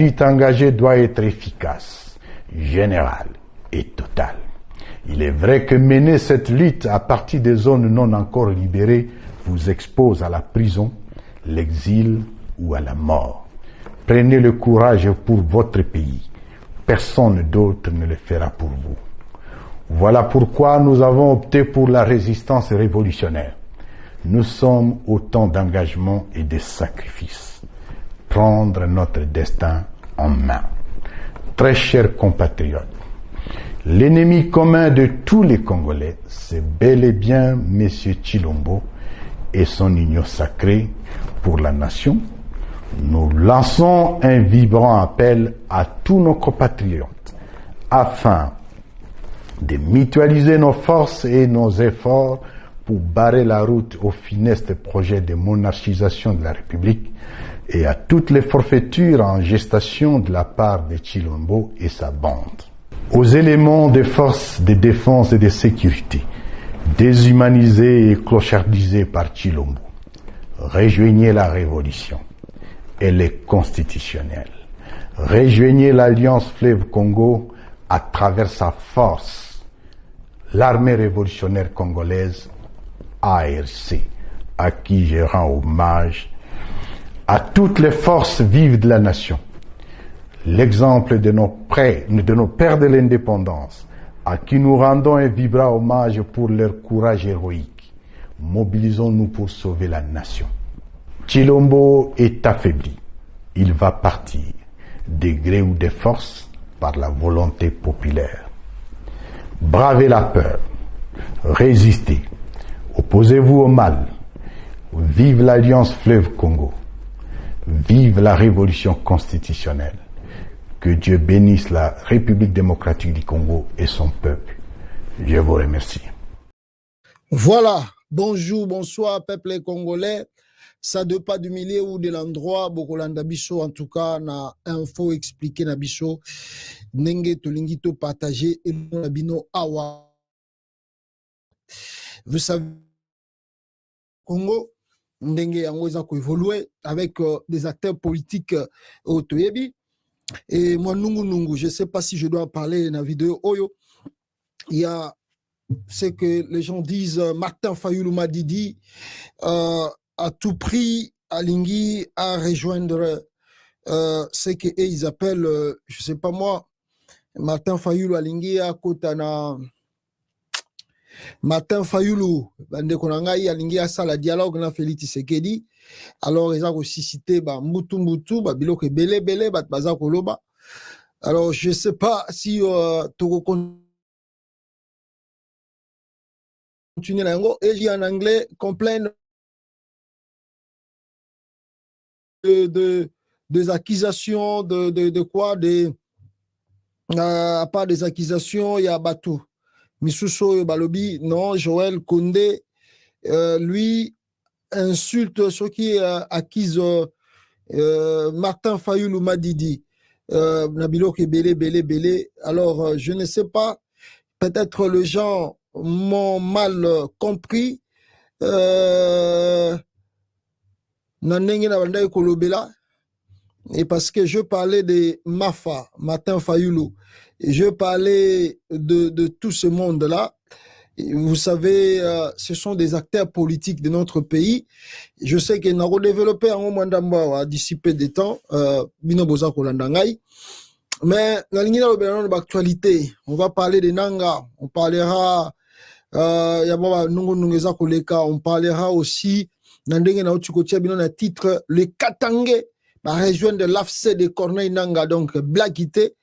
lutte engagée doit être efficace, générale et totale. Il est vrai que mener cette lutte à partir des zones non encore libérées vous expose à la prison, l'exil ou à la mort. Prenez le courage pour votre pays. Personne d'autre ne le fera pour vous. Voilà pourquoi nous avons opté pour la résistance révolutionnaire. Nous sommes au temps d'engagement et de sacrifice. Prendre notre destin en main. Très chers compatriotes, l'ennemi commun de tous les Congolais, c'est bel et bien M. Tshilombo et son union sacrée pour la nation. Nous lançons un vibrant appel à tous nos compatriotes afin de mutualiser nos forces et nos efforts pour barrer la route au funeste projet de monarchisation de la République et à toutes les forfaitures en gestation de la part de Tshilombo et sa bande. Aux éléments des forces de défense et de sécurité, déshumanisés et clochardisés par Tshilombo, rejoignez la révolution. Elle est constitutionnelle. Rejoignez l'Alliance Fleuve Congo à travers sa force, l'armée révolutionnaire congolaise, ARC, à qui je rends hommage, à toutes les forces vives de la nation. L'exemple de nos pères de l'indépendance, à qui nous rendons un vibrant hommage pour leur courage héroïque. Mobilisons-nous pour sauver la nation. Tshilombo est affaibli. Il va partir, de gré ou de force, par la volonté populaire. Bravez la peur, résistez, opposez-vous au mal. Vive l'Alliance Fleuve Congo. Vive la révolution constitutionnelle. Que Dieu bénisse la République démocratique du Congo et son peuple. Je vous remercie. Voilà. Bonjour, bonsoir, peuple congolais. Ça de pas du milieu ou de l'endroit, Bokolanda Bisso, en tout cas, na info expliqué na Bisso, Nenge Tolingito partagé et Nabino Awa. Vous savez, Congo, Nenge Angoza ko évoluer avec des acteurs politiques au Toyebi. Et moi, Nungu, je ne sais pas si je dois parler dans la vidéo Oyo. Il y a ce que les gens disent, Martin Fayulu Madidi, à tout prix, Alingui à rejoindre ce qu'ils appellent, je ne sais pas moi, Martin Fayulu Alingui à Kotana. Martin Fayulu, bande konangai Alingui à ça la dialogue na Félix Tshisekedi. Alors ils ont aussi cité Mbutu biloko belé baza koloba. Alors je ne sais pas si tu continuer là et j'ai en anglais complain des accusations de quoi à part des accusations il y a Batou Misuso Balobi non Joël Kondé lui insulte ceux qui accusent Martin Fayulu Madidi Nabilo qui belé alors je ne sais pas peut-être les gens m'ont mal compris et parce que je parlais de Mafa, Martin Fayulu, et je parlais de tout ce monde-là. Vous savez, ce sont des acteurs politiques de notre pays. Je sais qu'ils n'ont développé un moment à dissiper des temps, Binoboza Kolandangai. Mais la ligne de l'actualité, on va parler de Nanga, on parlera, on parlera aussi un titre le Katangé, la région de l'AFC de Corneille Nanga, donc Blackité,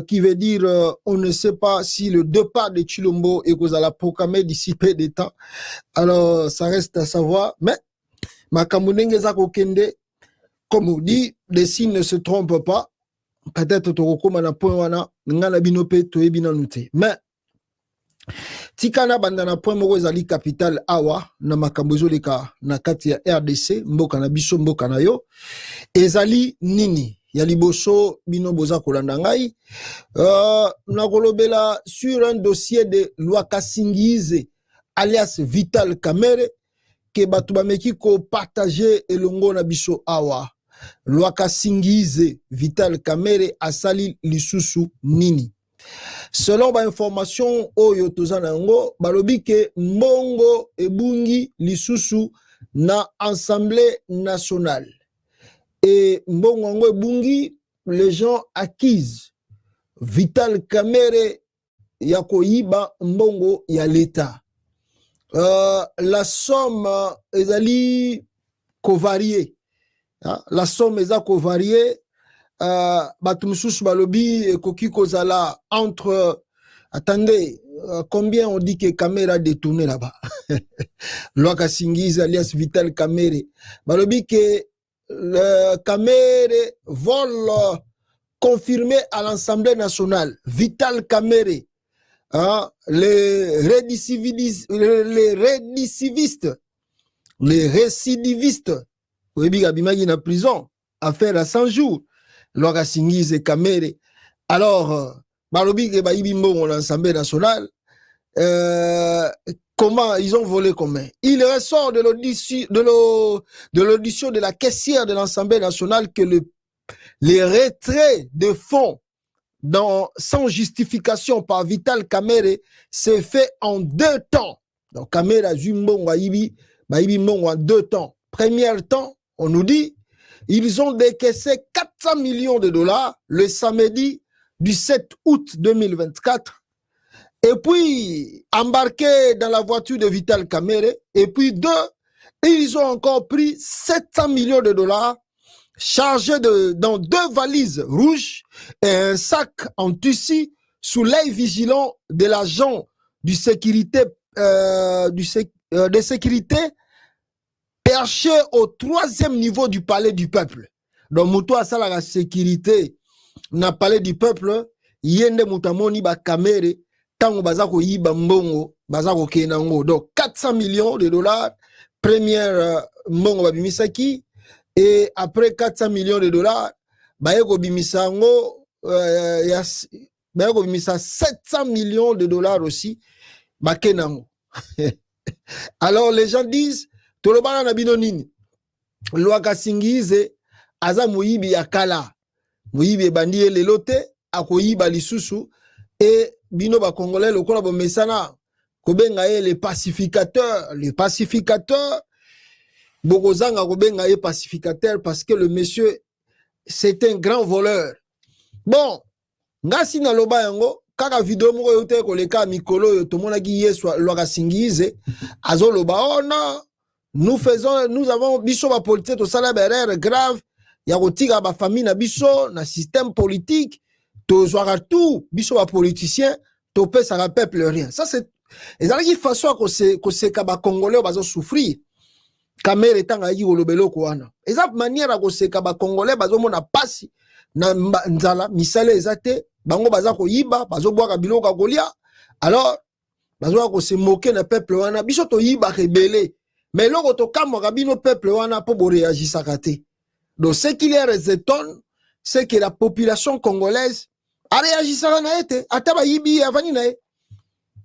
qui veut dire on ne sait pas si le départ de Tshilombo est qu'on a proclamé d'ici peu de temps. Alors ça reste à savoir, mais Makamunenge Zako Kende, comme on dit, les signes ne se trompent pas. Peut-être Toroko na point wana ngana binope to ebina nute. Mais tikana bandana point moko ezali capital awa na makambo ezoleka na kati ya RDC mboka na biso mboka na yo ezali nini ya liboso bino boza kolanda ngai na kolobela sur un dossier de Lwaka Singize alias Vital Kamerhe ke batu bameki ko partager elongo na biso awa Lwaka Singize Vital Kamerhe asali lisusu nini. Selon ba information oyo tozana yango balobi ke mbongo ebungi lisusu na Assemblée nationale. Et mbongo yango ebungi, les gens accusent Vital Kamerhe ya koyiba mbongo ya l'État. La somme ezali kovarie. La somme eza kovarie. Bato mususu balobi ekoki kozala entre attendez combien on dit que Kamerhe a détourné là-bas. Lwaka Singize alias Vital Kamerhe balobi que le Kamerhe vole confirmé à l'Assemblée nationale. Vital Kamerhe, les récidivistes, oui, en prison, affaire à 100 jours. Lwaka Singize Kamerhe. Alors, balobi ke bayibi mbongo l'Assemblée nationale. Comment ils ont volé combien? Il ressort de l'audition de la caissière de l'Assemblée nationale que les retraits de fonds sans justification par Vital Kamerhe s'est fait en 2 temps. Donc Kamerhe a eu mbongo en 2 temps. Premier temps, on nous dit, ils ont décaissé 400 millions de dollars le samedi du 7 août 2024. Et puis, embarqués dans la voiture de Vital Kamerhe. Et puis, ils ont encore pris 700 millions de dollars chargés dans 2 valises rouges et un sac en tissu sous l'œil vigilant de l'agent de sécurité perché au 3e niveau du palais du peuple. Donc, Moutou Asala la sécurité na palais du peuple, yende Moutamoni ba Kamerhe, tango bazako yiba mbongo, bazako kenango. Donc, 400 millions de dollars, première mbongo babimisaki, et après 400 millions de dollars, bayeko bimisango, bayeko bimisa 700 millions de dollars aussi, bakenango. Alors, les gens disent, Tolobana na bino nini? Lwaka Singize aza muyibi ya kala. Muyibi ebandi lelote akoyiba lisusu et bino ba congolais lokola bo mesana kobenga ye les pacificateurs bokozanga kobenga ye pacificateur parce que le monsieur c'est un grand voleur. Bon, ngasi na loba yango kaka video moko yote koleka mikolo yo tomonaki Yesu Lwaka Singize azoloba oh non. Nous avons biso ba politique to sala erreur grave ya kotika ba famille na biso na système politique to zwaka tout biso ba politicien to pesa ka peuple rien. Ça c'est ezalaki façon ko seka ba congolais bazo souffrir. Kamerhe tanga yi olobelo ko wana. Eza manière ko seka ba congolais bazo mona pasi na nzala misale ezate bango baza ko yiba bazo boaka biloko kolia. Alors bazo ko se moquer na peuple wana biso to yiba rebelle. Mais l'on a bino peuple wana po bo réagir te. Donc ce qui les étonne, c'est que la population congolaise a réagi ça na été. Ataba yibi avani na.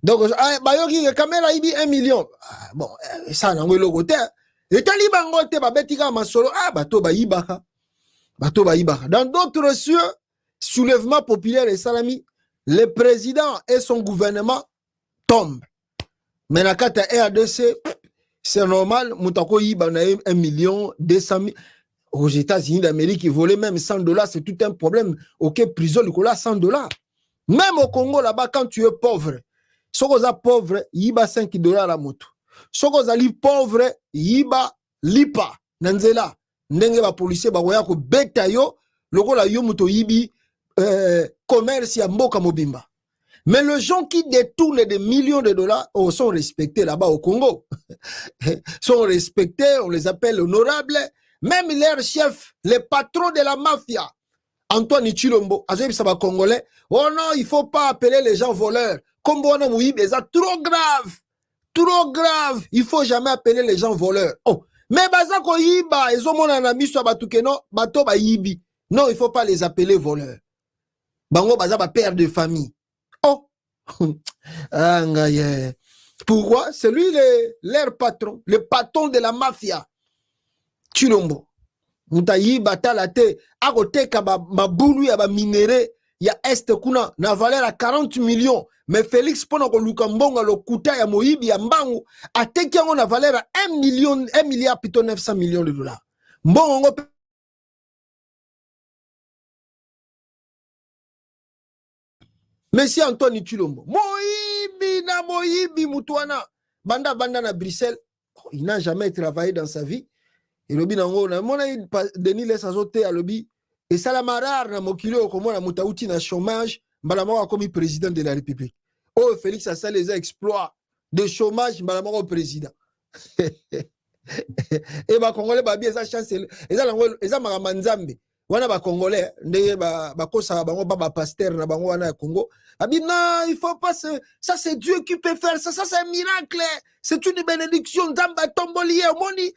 Donc bayoki Kamerhe yibi 1 million. Bon, ça na ngolo côté. Et taliba ngote ba betika masolo bato ba yibaka. Bato ba yibaka. Dans d'autres cieux, soulèvement populaire et salami, le président et son gouvernement tombent. Mais na kata RDC c'est normal, Moutako Yiba na 1 million 200 000. Aux États-Unis d'Amérique, ils volaient même 100 $, c'est tout un problème. Ok, prison, il a 100 $. Même au Congo, là-bas, quand tu es pauvre, si tu es pauvre, Yiba 5 $ à moto. Si tu es pauvre, Yiba lipa. Nanzela, ndenge ba policier, ba roya ko beta yo, loko la yo muto yibi, commerce ya mboka mobimba. Mais les gens qui détournent des millions de dollars sont respectés là-bas au Congo. Sont respectés, on les appelle honorables. Même leur chef, les patrons de la mafia, Antoine Chilombo, Azeb Congolais, oh non, il ne faut pas appeler les gens voleurs. Comme on a trop grave. Trop grave. Il ne faut jamais appeler les gens voleurs. Oh, mais Bazako Yiba, ils ont mon ami sur Batukeno, Bato Yibi. Non, il ne faut pas les appeler voleurs. Bango Bazaba père de famille. Oh, pourquoi? C'est lui leur patron, le patron de la mafia. Chilombo. Mutayi batala te akoteka mabulu ya ba minéré ya est kuna na valeur à 40 millions mais Félix pona ko luka mbonga lokuta ya moyibi ya mbangu ateki yango na valeur à 1 milliard plutôt 900 millions de dollars mbongo ngo Monsieur Anthony Chilombo moyibi mutuana banda na Bruxelles, il n'a jamais travaillé dans sa vie. Et le binango na mona Denis les azote à lobby et salamarar na mokilo comme na mutauti na chômage mbalamoko comme président de la République. Oh Félix a ça les exploits de chômage mbalamoko président. Et ba congolais ba bien sa chance et ça lango et ça maramanzambe. Wana ba congolais ndenge ba kosa bango ba pasteur na bango wana Congo. Abi non, il faut pas ça c'est Dieu qui peut faire ça c'est un miracle. C'est une bénédiction Nzamba tombolier moni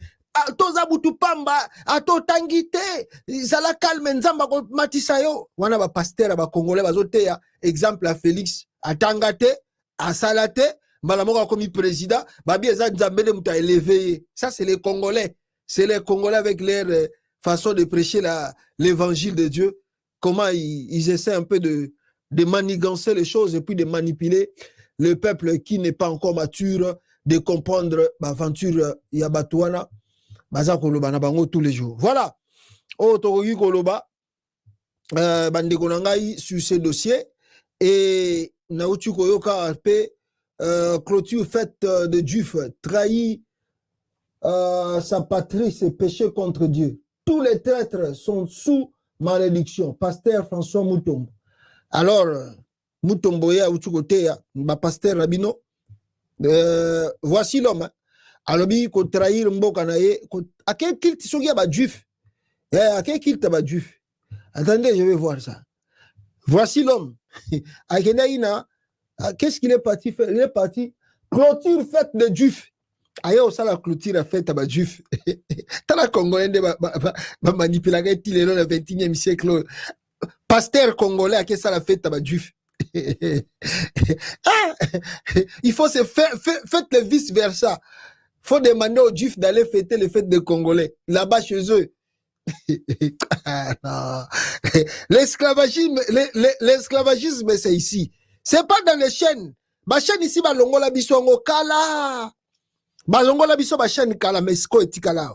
toza butu pamba ato tangite zala calme nzamba ko matisa yo wana ba pasteur ba congolais bazoteya exemple à Félix atangate asalate mbala moko comme président babi eza nzambele muta élevé ça c'est les congolais avec leur façon de prêcher l'évangile de Dieu comment ils essaient un peu de manigancer les choses et puis de manipuler le peuple qui n'est pas encore mature de comprendre l'aventure ya batouana baza koloba na bango tous les jours. Voilà. Oh tokoki koloba bandeko na ngai sur ce dossier et nauti koyoka pe clôture faite de Juif trahit sa patrie, ses péchés contre Dieu. Tous les traîtres sont sous malédiction. Pasteur François Mutombo. Alors Mutombo ya utukote ya ba pasteur Rabino voici l'homme alobi ko trahir mboka na ye à quel culte soki ya ba juif à quel culte ba juif attendez je vais voir ça voici l'homme akenaina qu'est-ce qu'il est parti faire il est parti clôture faite de juif ayo ça la clôture faite ba juif tala congolais de ba manipuler ti le 21e siècle pasteur congolais a que ça la fête ba juif il faut se faire faites le vice versa. Faut demander aux Juifs d'aller fêter les fêtes des Congolais, là-bas chez eux. L'esclavagisme, c'est ici. C'est pas dans les chaînes. Ma chaîne ici, balongola biso ngo kala. Balongola biso ba chaîne kala mesko etikala.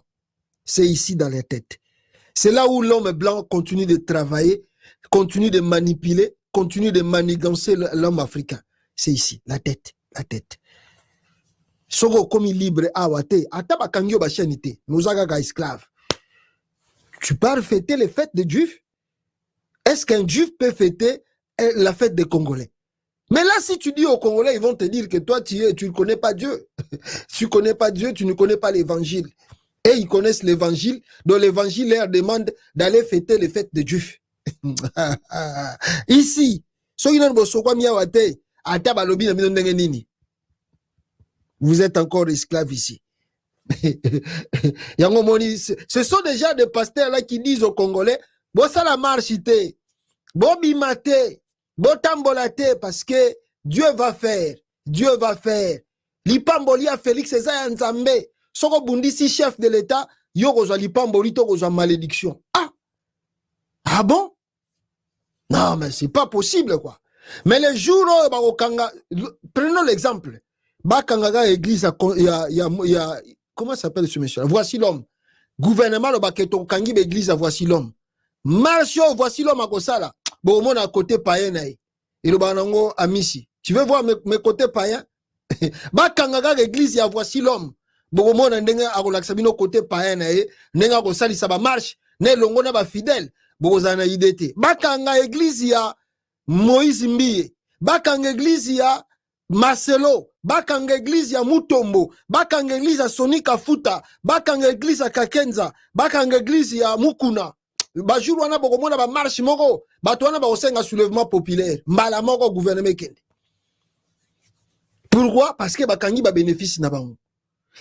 C'est ici dans les têtes. C'est là où l'homme blanc continue de travailler, continue de manipuler, continue de manigancer l'homme africain. C'est ici, la tête. Soko komi libre awate ataba kangyo ba chaînité nous aga esclave. Tu pars fêter les fêtes des Juifs? Est-ce qu'un Juif peut fêter la fête des Congolais? Mais là si tu dis aux Congolais ils vont te dire que toi tu ne connais pas Dieu. Tu connais pas Dieu, tu ne connais pas l'évangile. Et ils connaissent l'évangile, donc l'évangile leur demande d'aller fêter les fêtes des Juifs. Ici, so ina bosokwa miawate ataba lobi na bino ndenge nini. Vous êtes encore esclaves ici. Ce sont déjà des pasteurs là qui disent aux Congolais, bon ça la marche, bon bimate, bon tambolate, parce que Dieu va faire. Lipamboli a Félix Eza Nzambe. Soko bundisi chef de l'État, yo kozwa lipamboli to kozwa malédiction. Ah bon? Non mais c'est pas possible quoi. Mais les jours prenons l'exemple. Bakangaga église comment s'appelle ce monsieur? Voici l'homme. Gouvernement le baketo kangi église voici l'homme. Marche voici l'homme à Kosala. Bon mon à côté païen et le banango amisi. Tu veux voir mes côtés païens? Bakangaga église ya voici l'homme. Bon mon ndenga a relaxabino côté païen et nenga Kosali ça va marche. Ne longo na ba fidèle. Bon zana idete. Bakanga église ya Moïse Mbiye. Bakanga église ya Marcelo, bakanga église ya Mutombo, bakanga église ya Soni Kafuta, bakanga église ya Kakenza, bakanga église ya Mukuna. Bajur wana bokomona ba marche moko, bato wana ba osenga soulèvement populaire, mbala moko gouvernement kende. Pourquoi? Parce que bakangi ba bénéfice na bango.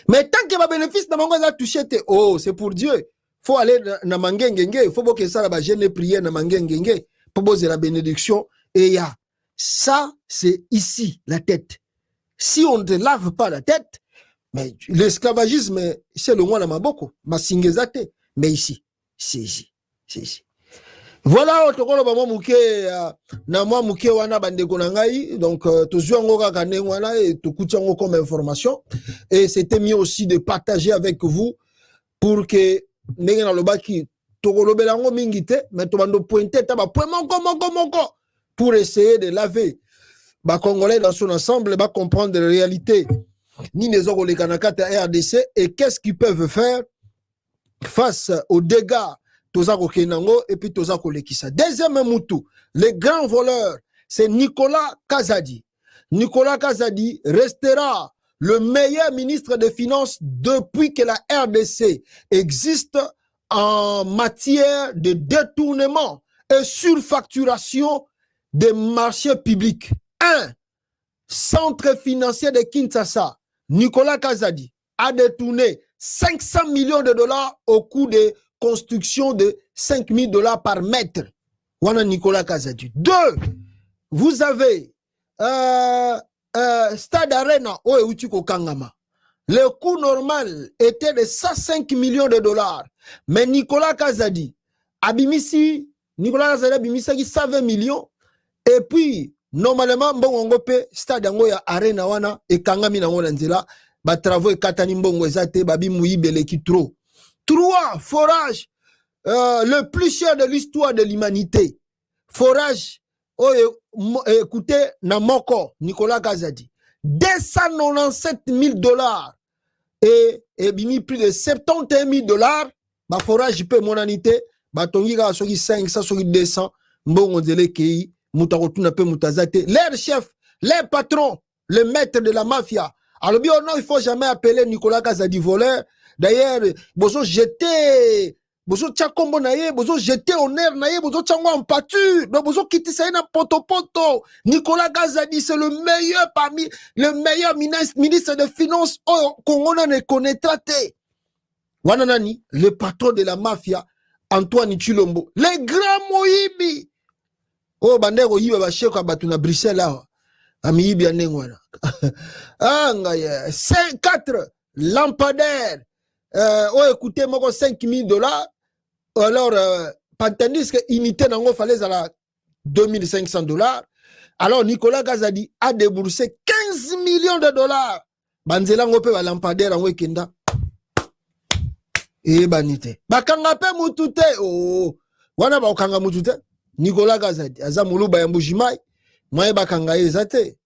Mais tant que ba bénéfice na bango za touché te, oh, c'est pour Dieu. Faut aller na mangengenge, faut que ça la ba jeune prière na mangengenge pour poser la bénédiction et ya ça, c'est ici, la tête. Si on ne lave pas la tête, mais l'esclavagisme, c'est le moins à Maboko, Masingezate, mais ici. si. Voilà, otokolo ba mouké na moi mouké wana bandeko na ngai, donc tozwa ngo kaka ndenge wana et tokutia ngo comme information, et c'était mieux aussi de partager avec vous pour que ndenge na lobaki tokolobela ngo mingi te, mais to bando pointer ta ba point moko pour essayer de laver ba congolais dans son ensemble, ba comprendre la réalité ni les autres kanakata RDC et qu'est-ce qu'ils peuvent faire face aux dégâts Tozako Kenango et puis Tozako Lekissa. Deuxième moutou, le grand voleur, c'est Nicolas Kazadi. Nicolas Kazadi restera le meilleur ministre des Finances depuis que la RDC existe en matière de détournement et surfacturation des marchés publics. 1. Centre financier de Kinshasa, Nicolas Kazadi a détourné 500 millions de dollars au coût de construction de 5 000 dollars par mètre. Wana Nicolas Kazadi. 2. Vous avez Stade Arena au Eutiko Kangama. Le coût normal était de 105 millions de dollars. Mais Nicolas Kazadi abimisi 120 millions. Et puis, normalement, mbongo pe Stade yango ya Arena wana et Kangami na ngona nzela ba travaux et katani mbongo ezate babi muibele ki trop. 3. Forage le plus cher de l'histoire de l'humanité. Forage, écoutez, Namoko, Nicolas Kazadi. 297 000 dollars et bimi plus de 71 000 dollars. Ma forage peut mon anité, batongi ga soki 500, soki 200, mbongo zele kei, mutarotuna pe mutazate. Leur chef, leur patron, le maître de la mafia. Alors bien non, il faut jamais appeler Nicolas Kazadi voleur. D'ailleurs, bozo jeté, bozo tchakombo naye, bozo jeté honneur naye, bozo tchango en pâture, donc bozo kiti ça na poto. Nicolas Kazadi, c'est le meilleur parmi, le meilleur ministre de Finances au Congo ne connaîtra te. Wananani, le patron de la mafia, Antoine Chilombo, le grand Moïbi. Oh, bandero yiba ba cheko batuna Bruxelles là. Ami yibi anengwana. Ah, 4 lampadaires. Écoutez, moi, 5 000 dollars. Alors, tandis que unité n'en fallait à la 2500 dollars. Alors, Nicolas Kazadi a déboursé 15 millions de dollars. Banzela ngope ba lampadaire en wekenda. Et banité. Bakanga pe mutute. Oh, wana ba okanga mutute. Nicolas Kazadi. Azamulu ba yambujimai. Moi, bakanga ezate.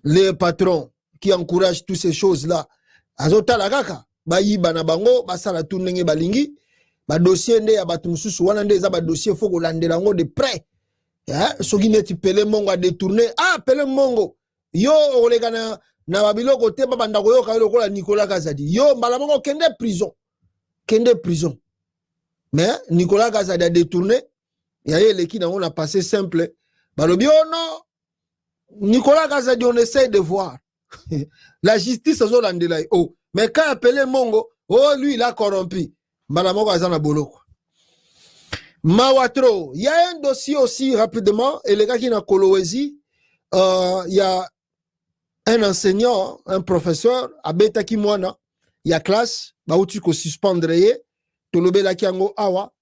Les patrons qui encouragent toutes ces choses-là. Azota la kaka. Bayiba na bango basala tout ndenge balingi ba dossier nde ya batu mususu wana nde za ba dossier faut kolandela ngo de près soki neti pele mongo a détourner pele mongo yo olega na babiloko te babanda koyoka lokola Nicolas Kazadi yo mbala moko kende prison mais Nicolas Kazadi a détourné ya eleki na on a passé simple balobi non Nicolas Kazadi on essaie de voir la justice zo landela mais quand appelé Mongo, lui il a corrompu. Malamoko azana boloko. Mawatro, il y a un dossier aussi rapidement, et les gars qui n'a Kolowezi, il y a un enseignant, un professeur, à Beta Kimwana, il y a classe, Baouti ko suspendre ye, Tolobela Kiango Awa,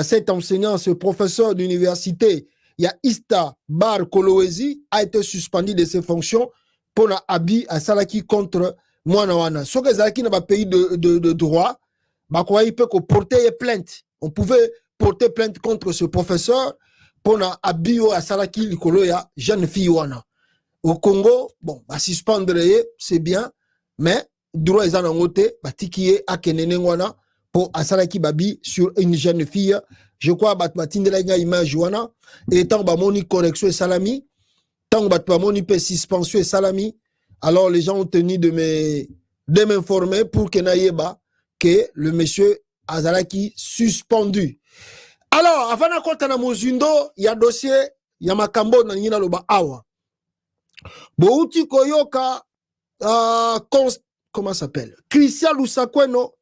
cet enseignant, ce professeur d'université, il y a Ista Bar Kolowezi, a été suspendu de ses fonctions pour la Abi à Salaki contre Mwana. Ce que Zaki n'a pas pays de droit, il peut porter plainte. On pouvait porter plainte contre ce professeur pour na abio à Salaki Likoloya, jeune fille wana. Au Congo, bon, suspendre c'est bien, mais droit est en côté, tikiye a kenene wana pour Asalaki Babi sur une jeune fille. Je crois que la image wana et tant ba moni correction et salami, tant ba moni pe suspension et salami. Alors les gens ont tenu de m'informer pour que naïeba que le monsieur Azalaki suspendu. Alors avant de compter na mozindo, il y a dossier, il y a makambo na nina loba awa. Bouti koyoka comment s'appelle? Christian Lusakweno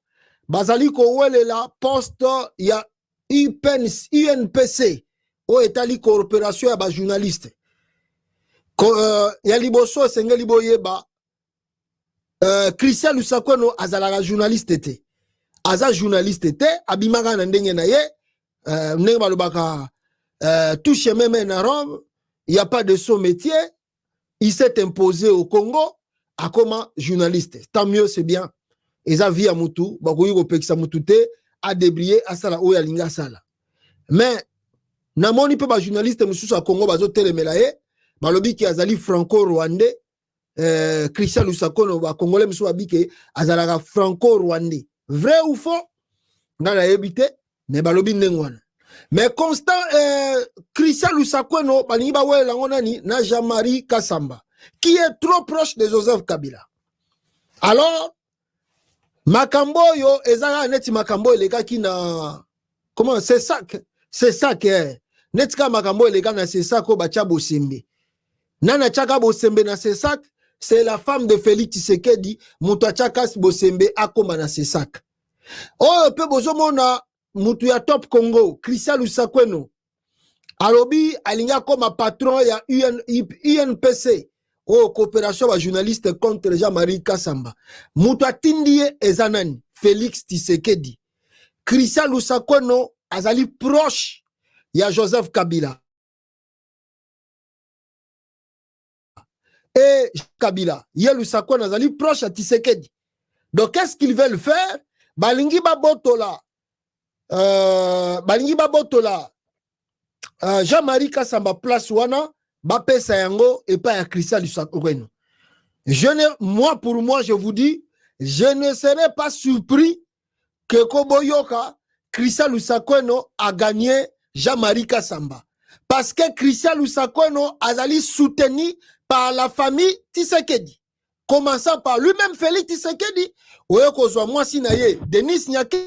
bazali ko welela poste il y a UNPC au étali coopération ya ba journaliste. Ya liboso senge liboyeba Christian Lusakweno azalaka journaliste était. aza journaliste était abimaka na ndenge na ye ndenge balobaka tout chemin mène à Rome, il n'y a pas de son métier, il s'est imposé au Congo à comme journaliste. Tant mieux, c'est bien. Et ça vit à Moutou, bakoui ko pekisa Moutouté a débrié à sala oya linga sala. Mais namoni pe ba journaliste mususu à Congo bazo telemela ye, balobi ki azali franco-rwandais, Christian Lusakono ba congolais mususu abike azalaka franco-rwandais. Vrai ou faux? Ngala yebite, mais balobi ndengwana. Mais constant Christian Lusakono balingi ba wela ngonani na Jean-Marie Kassamba qui est trop proche de Joseph Kabila. Alors makambo yo ezaka neti makambo eleka ki na comment c'est ça que netika makambo eleka na c'est ça ko bacha bosembe nana chaka bosembe na c'est ça c'est la femme de Félix Tshisekedi mutu achaka bosembe akoma na c'est ça oh pe bozomona mutu ya Top Congo Christian Lusakweno alobi alinga koma patron ya UNPC oh coopération ba journaliste contre Jean-Marie Kassamba mutu atindie ezanani Félix Tshisekedi Christian Lusakweno azali proche ya Joseph Kabila et Kabila ye Lusakweno azali proche à Tshisekedi. Donc qu'est-ce qu'ils veulent faire? Balingi babotola Jean-Marie Kassamba place wana bapesa yango et pas à Christian Lusakweno. Moi pour moi je vous dis, je ne serais pas surpris que Koboyoka Christian Lusakweno a gagné Jean-Marie Kassamba parce que Christian Lusakweno azali soutenu par la famille Tshisekedi, commençant par lui-même Félix Tshisekedi, oyokozwa mwasi na ye Denis Nyake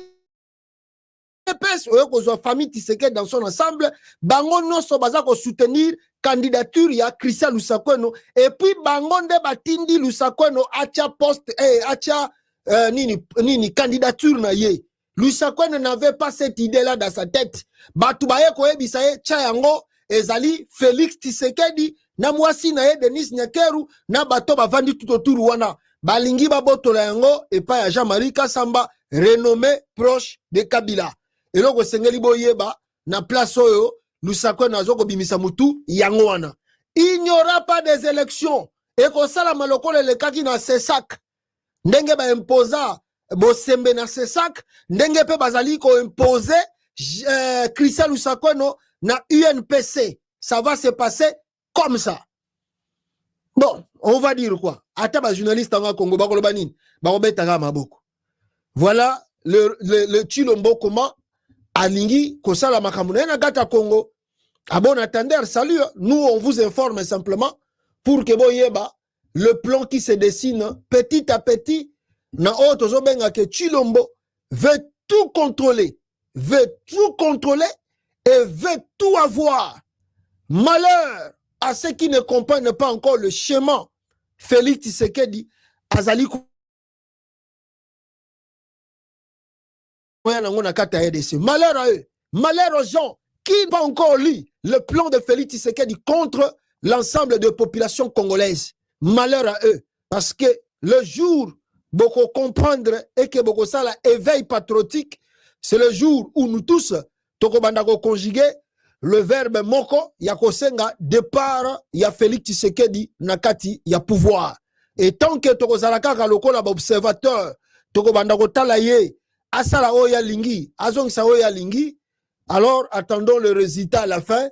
oyokozwa famille Tshisekedi dans son ensemble, bango nyonso baza ko soutenir candidature ya Christian Lusakweno et puis bango nde batindi Lusakweno acha poste acha nini candidature na ye. Lusakweno n'avait pas cette idée-là dans sa tête. Batu baye koyebisa ye cha yango ezali Félix Tshisekedi na mwasi na ye Denis Nyakeru na bato bavandi tout autour wana balingi babotola yango et pas ya Jean-Marie Kassamba renommé proche de Kabila. Et donc sengeli boyeba na place oyo Lusakweno azoko bimisa mutu yango wana. Il n'y aura pas des élections et ko sala malokole le kaki na sesak ndenge ba imposa bosembe na sesak ndenge pe bazali ko imposer Christian Lusakweno na UNPC. Ça va se passer comme ça. Bon, on va dire quoi? Ata ba journaliste en Congo bakoloba nini? Bakobetaka maboko. Voilà le Chilombo comment alingi kosala makambo na gata Congo. À bon attendeur, salut. Nous on vous informe simplement pour que boyeba le plan qui se dessine petit à petit. Na otozo benga ke Chilombo veut tout contrôler et veut tout avoir. Malheur à ceux qui ne comprennent pas encore le schéma. Félix Tshisekedi azali malheur à eux, malheur aux gens qui n'ont pas encore lu le plan de Félix Tshisekedi contre l'ensemble de la population congolaise. Malheur à eux, parce que le jour beaucoup comprendre et que beaucoup ça éveil patriotique, c'est le jour où nous tous tokobandako conjuguer le verbe moko ya kosenga départ ya Félix Tshisekedi nakati ya pouvoir. Et tant que tokozalaka lokola ba observateur tokobandako talaye asala oya lingi azongisa oya lingi, alors attendons le résultat à la fin.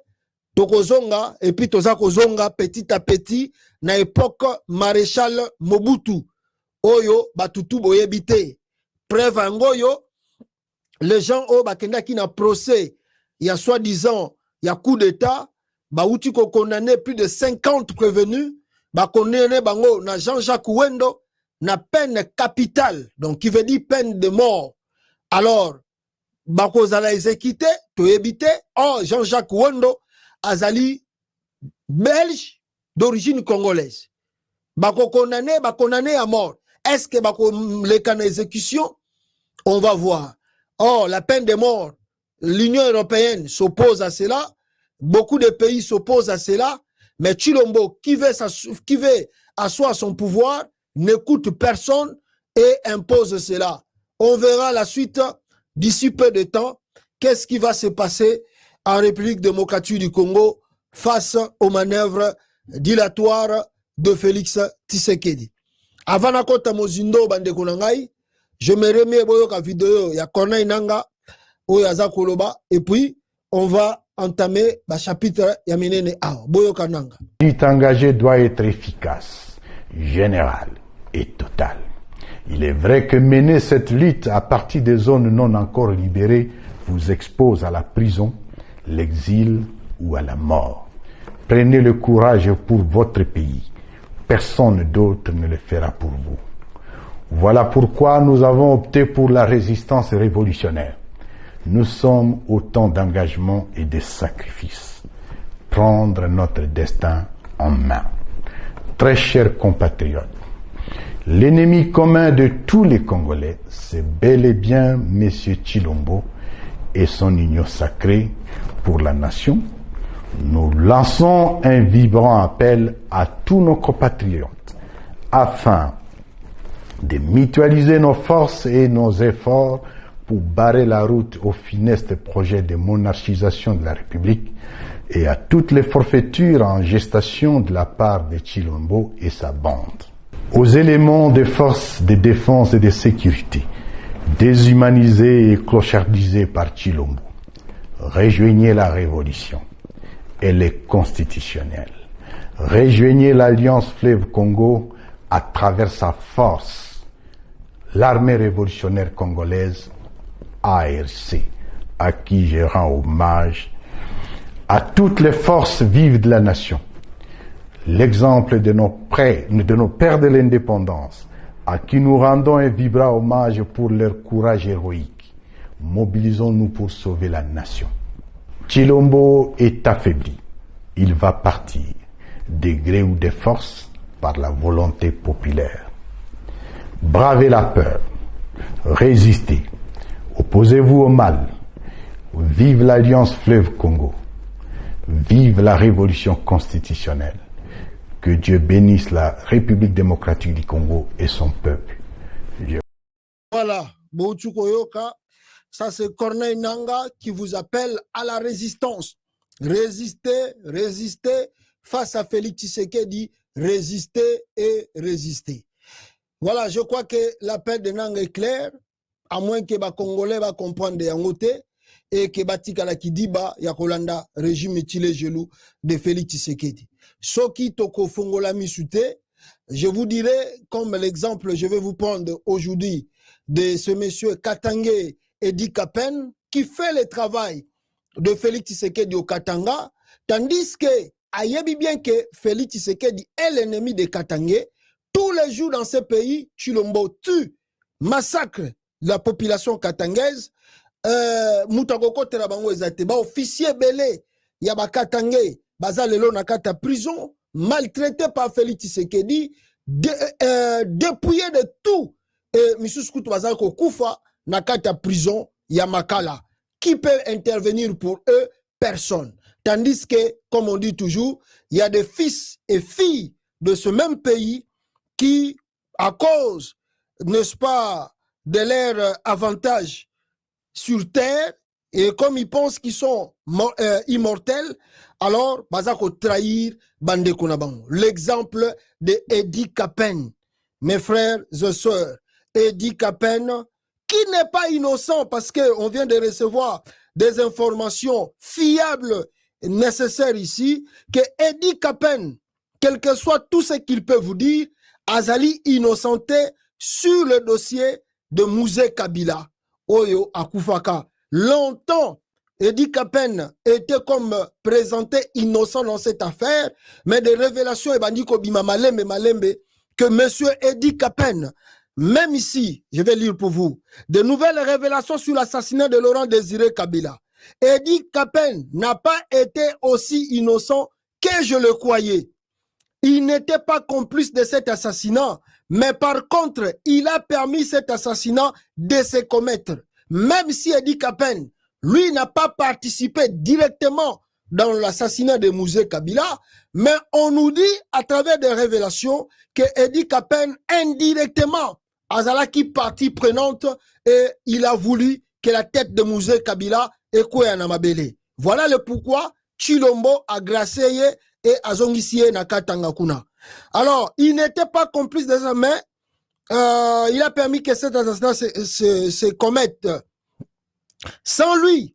Tokozonga et puis toza kozonga petit à petit na époque maréchal Mobutu oyo batutu boyebite preuve angoyo les gens o bakenda ki na procès il y a soi-disant il y a coup d'état bauti ko condamné plus de 50 prévenus ba condamné bango na Jean-Jacques Wendo na peine capitale, donc qui veut dire peine de mort. Alors bakozala exécuté to ebité oh Jean-Jacques Wendo azali belge d'origine congolaise bako condamné à mort. Est-ce que bako leka na exécution? On va voir. Oh, la peine de mort, l'Union européenne s'oppose à cela, beaucoup de pays s'opposent à cela, mais Chilombo qui veut asseoir son pouvoir n'écoute personne et impose cela. On verra la suite d'ici peu de temps. Qu'est-ce qui va se passer en République démocratique du Congo face aux manœuvres dilatoires de Félix Tshisekedi. Avant na kota mozindo bandeko na ngai, je me remets boyoka vidéo ya Corneille Nangaa oyo aza koloba et puis on va entamer le chapitre ya minene awa boyoka nanga. La lutte engagée doit être efficace, générale et totale. Il est vrai que mener cette lutte à partir des zones non encore libérées vous expose à la prison, l'exil ou à la mort. Prenez le courage pour votre pays. Personne d'autre ne le fera pour vous. Voilà pourquoi nous avons opté pour la résistance révolutionnaire. Nous sommes au temps d'engagement et de sacrifice. Prendre notre destin en main. Très chers compatriotes, l'ennemi commun de tous les Congolais, c'est bel et bien M. Tshilombo et son union sacrée pour la nation. Nous lançons un vibrant appel à tous nos compatriotes afin de mutualiser nos forces et nos efforts pour barrer la route au funeste projet de monarchisation de la République et à toutes les forfaitures en gestation de la part de Tshilombo et sa bande. Aux éléments des forces de défense et de sécurité, déshumanisés et clochardisés par Tshilombo, rejoignez la révolution. Elle est constitutionnelle. Rejoignez l'Alliance Fleuve Congo à travers sa force, l'armée révolutionnaire congolaise, ARC, à qui je rends hommage, à toutes les forces vives de la nation. L'exemple de nos pères de l'indépendance, à qui nous rendons un vibrant hommage pour leur courage héroïque. Mobilisons-nous pour sauver la nation. Tshilombo est affaibli. Il va partir, de gré ou de force, par la volonté populaire. Bravez la peur. Résistez. Opposez-vous au mal. Vive l'Alliance Fleuve Congo. Vive la révolution constitutionnelle. Que Dieu bénisse la République démocratique du Congo et son peuple. Voilà, Boutchoukoyoka, ça c'est Corneille Nangaa qui vous appelle à la résistance. Résistez, résistez face à Félix Tshisekedi, résistez et résistez. Voilà, je crois que l'appel de Nangaa est clair, à moins que les Congolais va comprendre de Yangote et que Batika la Kidiba, Yakolanda, régime Tchile Gelou de Félix Tshisekedi. Soki Toko Fongola Misute, je vous dirai, comme l'exemple, je vais vous prendre aujourd'hui de ce monsieur Katangé Edi Kapen, qui fait le travail de Félix Tshisekedi au Katanga, tandis que, ayebi bien que Félix Tshisekedi est l'ennemi de Katangé, tous les jours dans ce pays, Tshilombo tue, massacre la population katangaise, Moutagoko Terabango Ezate, officier belé, Yaba Katangé, Baza lelo nakata prison, maltraité par Félix Tshisekedi, dépouillé de tout. Et M. Skoutou Bazako Koufa, nakata prison, Yamakala. Qui peut intervenir pour eux? Personne. Tandis que, comme on dit toujours, il y a des fils et filles de ce même pays qui, à cause, n'est-ce pas, de leur avantage sur terre, et comme ils pensent qu'ils sont immortels, alors, Bazako trahir Bande Kunabango. L'exemple de Edi Kapen, mes frères et sœurs, Edi Kapen, qui n'est pas innocent parce qu'on vient de recevoir des informations fiables nécessaires ici, que Edi Kapen, quel que soit tout ce qu'il peut vous dire, Azali innocenté sur le dossier de Mouzé Kabila, Oyo Akufaka. Longtemps, Edi Kapen était comme présenté innocent dans cette affaire, mais des révélations et bandiko bima malembe que monsieur Edi Kapen, même ici, je vais lire pour vous, de nouvelles révélations sur l'assassinat de Laurent Désiré Kabila. Edi Kapen n'a pas été aussi innocent que je le croyais. Il n'était pas complice de cet assassinat, mais par contre, il a permis cet assassinat de se commettre. Même si Edi Kapen, lui, n'a pas participé directement dans l'assassinat de Mouzé Kabila, mais on nous dit à travers des révélations que Edi Kapen indirectement azalaki partie prenante et il a voulu que la tête de Mouzé Kabila ekwe na mabele. Voilà le pourquoi Chilombo a gracé et azongisie na katanga kuna. Alors, il n'était pas complice de ça, mais il a permis que cet assassinat se commette. Sans lui,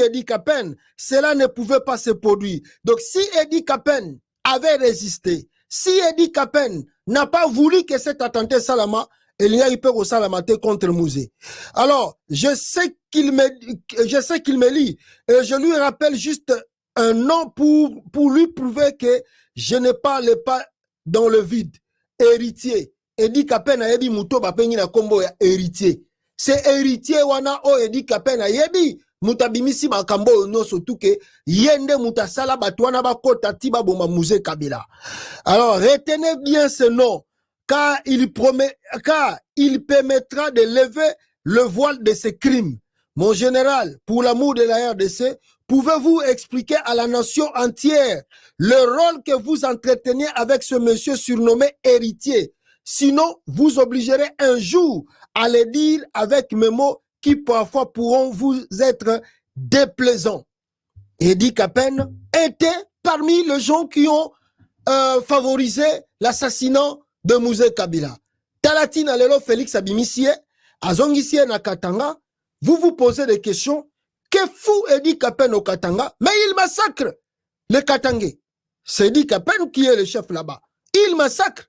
Eddie Capen, cela ne pouvait pas se produire. Donc, si Eddie Capen avait résisté, si Eddie Capen n'a pas voulu que cet attentat Salama, il y a eu peur au Salamate contre Mouzé. Alors, je sais qu'il me lit, et je lui rappelle juste un nom pour lui prouver que je ne parle pas dans le vide. Héritier. Eddie Capen a yebi muto bapengi na kombo ya héritier. C'est héritier wana o Eddie Capen a yebi mutabimisi makambo no surtout que yende mutasala batwana bakota tiba boma Mouzé Kabila. Alors retenez bien ce nom car il permettra de lever le voile de ces crimes. Mon général, pour l'amour de la RDC, pouvez-vous expliquer à la nation entière le rôle que vous entretenez avec ce monsieur surnommé héritier? Sinon, vous obligerez un jour à le dire avec mes mots qui parfois pourront vous être déplaisants. Eddie Capen était parmi les gens qui ont favorisé l'assassinat de Mouzé Kabila. Talatina lelo Félix Abimisie, Azongisie na Katanga, vous vous posez des questions. Que fout Eddie Capen au Katanga? Mais il massacre les Katangais. C'est Eddie Capen qui est le chef là-bas. Il massacre.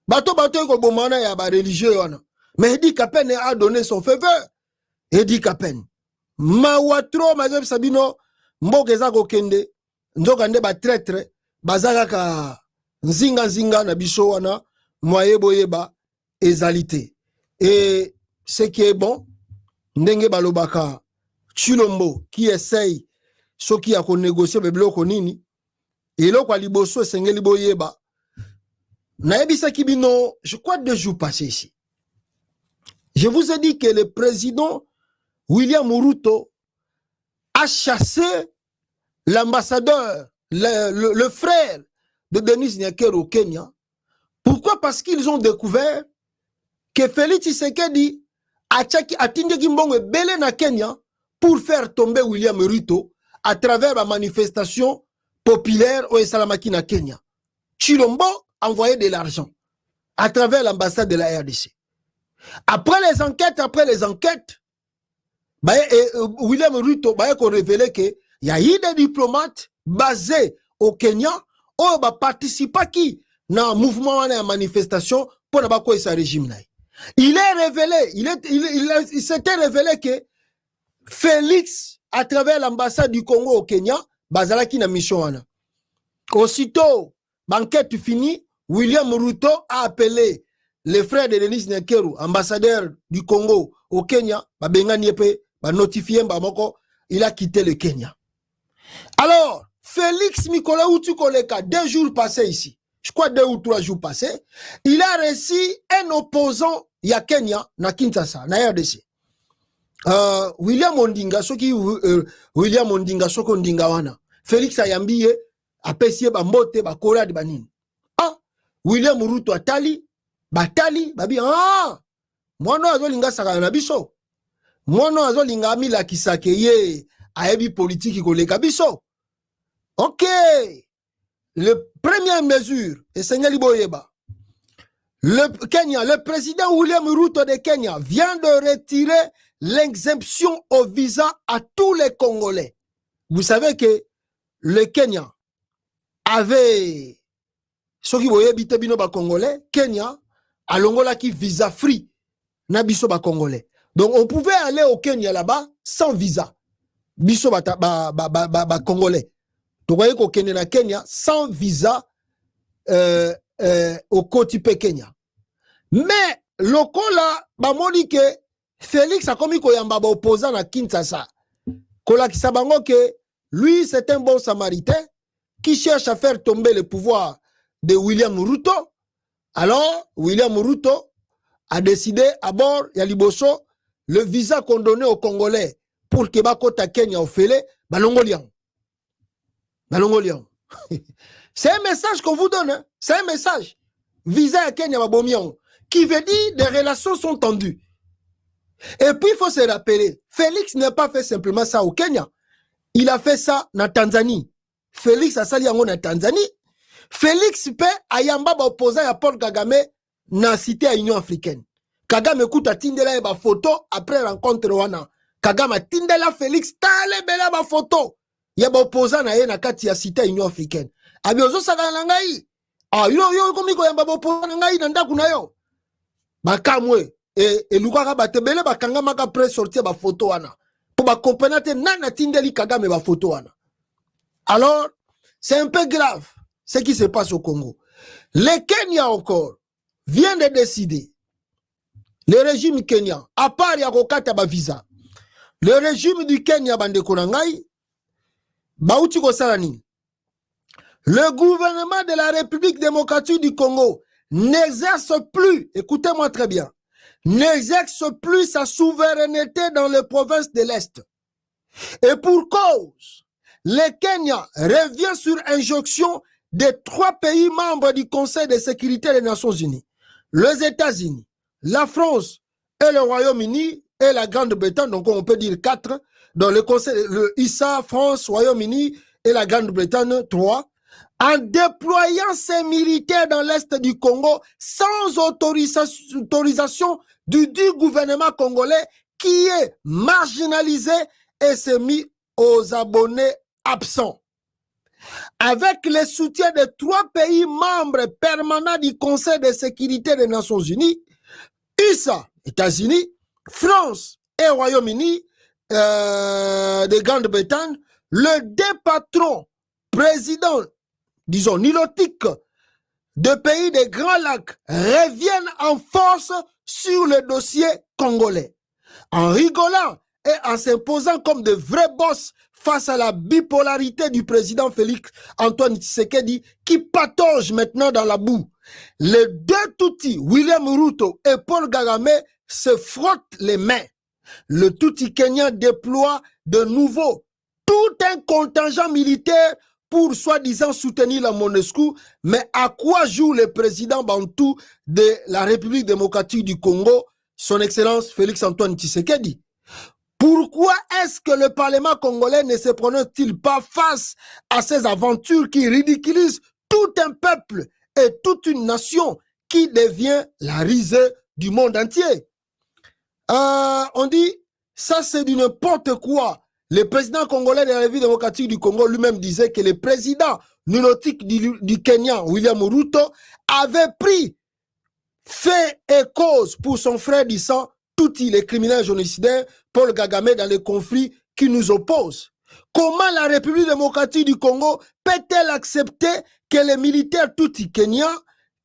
Bato ko bomana ya ba religieux wana. Mais Eddie Capen a donné son faveur. Eddie Capen. Mawatro mazeb sabino mbokeza ko kende. Nzokande ba traître bazaka ka nzinga na biso wana moyeboyeba ezalité. Et ce qui est bon, ndenge balobaka Chilombo qui essaye ce qui a négocié bebloko nini et lo kwa liboso sengeli boyeba. Naebisa Kibino, je crois 2 jours passés ici. Je vous ai dit que le président William Ruto a chassé l'ambassadeur, le frère de Denis Nyakero au Kenya. Pourquoi? Parce qu'ils ont découvert que Félix Tshisekedi a atteint Kimbongo belé na Kenya pour faire tomber William Ruto à travers la manifestation populaire au Salamaki na Kenya. Chilombo envoyé de l'argent à travers l'ambassade de la RDC. Après les enquêtes, William Ruto a révélé qu'il y a eu des diplomates basés au Kenya qui ont participé dans le mouvement de manifestation pour ne ce régime. Il s'était révélé que Félix, à travers l'ambassade du Congo au Kenya, bazalaki na mission. Aussitôt, l'enquête finie, William Ruto a appelé les frères de Denis Nyakero, ambassadeur du Congo au Kenya, il a quitté le Kenya. Alors, Félix Mikola Utukoleka, 2 jours passés ici, je crois 2 ou 3 jours passés, il a reçu un opposant ya Kenya, na Kinshasa, na RDC. William Ondinga, William Ondinga, Soko Ondinga wana. Félix Ayambiye, apesiye bambote, bakora di banini. William Ruto atali, babi, mwana azolinga saka na biso. Mwana azolinga amila kisake ye, aebi politiki koleka biso. Ok. Première mesure, et Seigneur Boyeba, le président William Ruto de Kenya vient de retirer l'exemption au visa à tous les Congolais. Vous savez que le Kenya avait ce qui voyait bité bino ba Congolais, Kenya a l'ongola qui visa free na biso ba Congolais. Donc on pouvait aller au Kenya là-bas sans visa. Biso ba Congolais. Donc voyez qu'au Kenya sans visa au côté Kenya. Mais le Kola ba moni que Félix a commis koyamba ba opposant na Kinshasa. Kola ki sabango que lui c'est un bon samaritain qui cherche à faire tomber le pouvoir de William Ruto. Alors, William Ruto a décidé à bord Yaliboso le visa qu'on donnait aux Congolais pour que Bakota Kenya au Félé, Balongolian. C'est un message qu'on vous donne. Hein? C'est un message. Visa à Kenya, Babomian. qui veut dire des relations sont tendues. Et puis il faut se rappeler, Félix n'a pas fait simplement ça au Kenya. Il a fait ça en Tanzanie. Félix a sali en Tanzanie. Félix peut ayamba opposé à Paul Kagame na cité à Union africaine. Kagame kuta tindela ba photo après rencontre wana. Kagame tindela Félix tale bela ba photo. Ya ba opposant na ye na kati ya cité à Union africaine. Abi ozo saka na ngai. Ah yo komiko ya ba opposant na ngai na ndaku na yo. Ba kamwe et lukaka ba tebele ba kanga maka après sortir ba photo wana. Pour ba comprendre nana tindeli Kagame ba photo wana. Alors, c'est un peu grave ce qui se passe au Congo. Le Kenya encore vient de décider, le régime kenyan, à part Yakokata ba visa, le régime du Kenya bande konangai, bauti ko salani. Le gouvernement de la République démocratique du Congo n'exerce plus, écoutez-moi très bien, n'exerce plus sa souveraineté dans les provinces de l'Est. Et pour cause, le Kenya revient sur injonction des 3 pays membres du Conseil de sécurité des Nations Unies. Les États-Unis, la France et le Royaume-Uni et la Grande-Bretagne, donc on peut dire 4, dans le Conseil, le ISA, France, Royaume-Uni et la Grande-Bretagne, 3, en déployant ses militaires dans l'Est du Congo sans autorisation du gouvernement congolais qui est marginalisé et s'est mis aux abonnés absents. Avec le soutien de 3 pays membres permanents du Conseil de sécurité des Nations Unies, USA, États-Unis, France et Royaume-Uni de Grande-Bretagne, le 2 patrons présidents, disons, nilotiques de pays des Grands Lacs reviennent en force sur le dossier congolais. En rigolant et en s'imposant comme de vrais boss face à la bipolarité du président Félix Antoine Tshisekedi qui patauge maintenant dans la boue. Les 2 Tutsis, William Ruto et Paul Kagame, se frottent les mains. Le Tutsi kenyan déploie de nouveau tout un contingent militaire pour soi-disant soutenir la MONUSCO, mais à quoi joue le président Bantou de la République démocratique du Congo, son Excellence Félix Antoine Tshisekedi? Pourquoi est-ce que le Parlement congolais ne se prononce-t-il pas face à ces aventures qui ridiculisent tout un peuple et toute une nation qui devient la risée du monde entier? On dit, ça c'est du n'importe quoi. Le président congolais de la République démocratique du Congo lui-même disait que le président nilotique du Kenya, William Ruto, avait pris fait et cause pour son frère du sang, tous les criminels génocidaires, Paul Kagame, dans les conflits qui nous opposent. Comment la République démocratique du Congo peut-elle accepter que les militaires tutsi kenyans,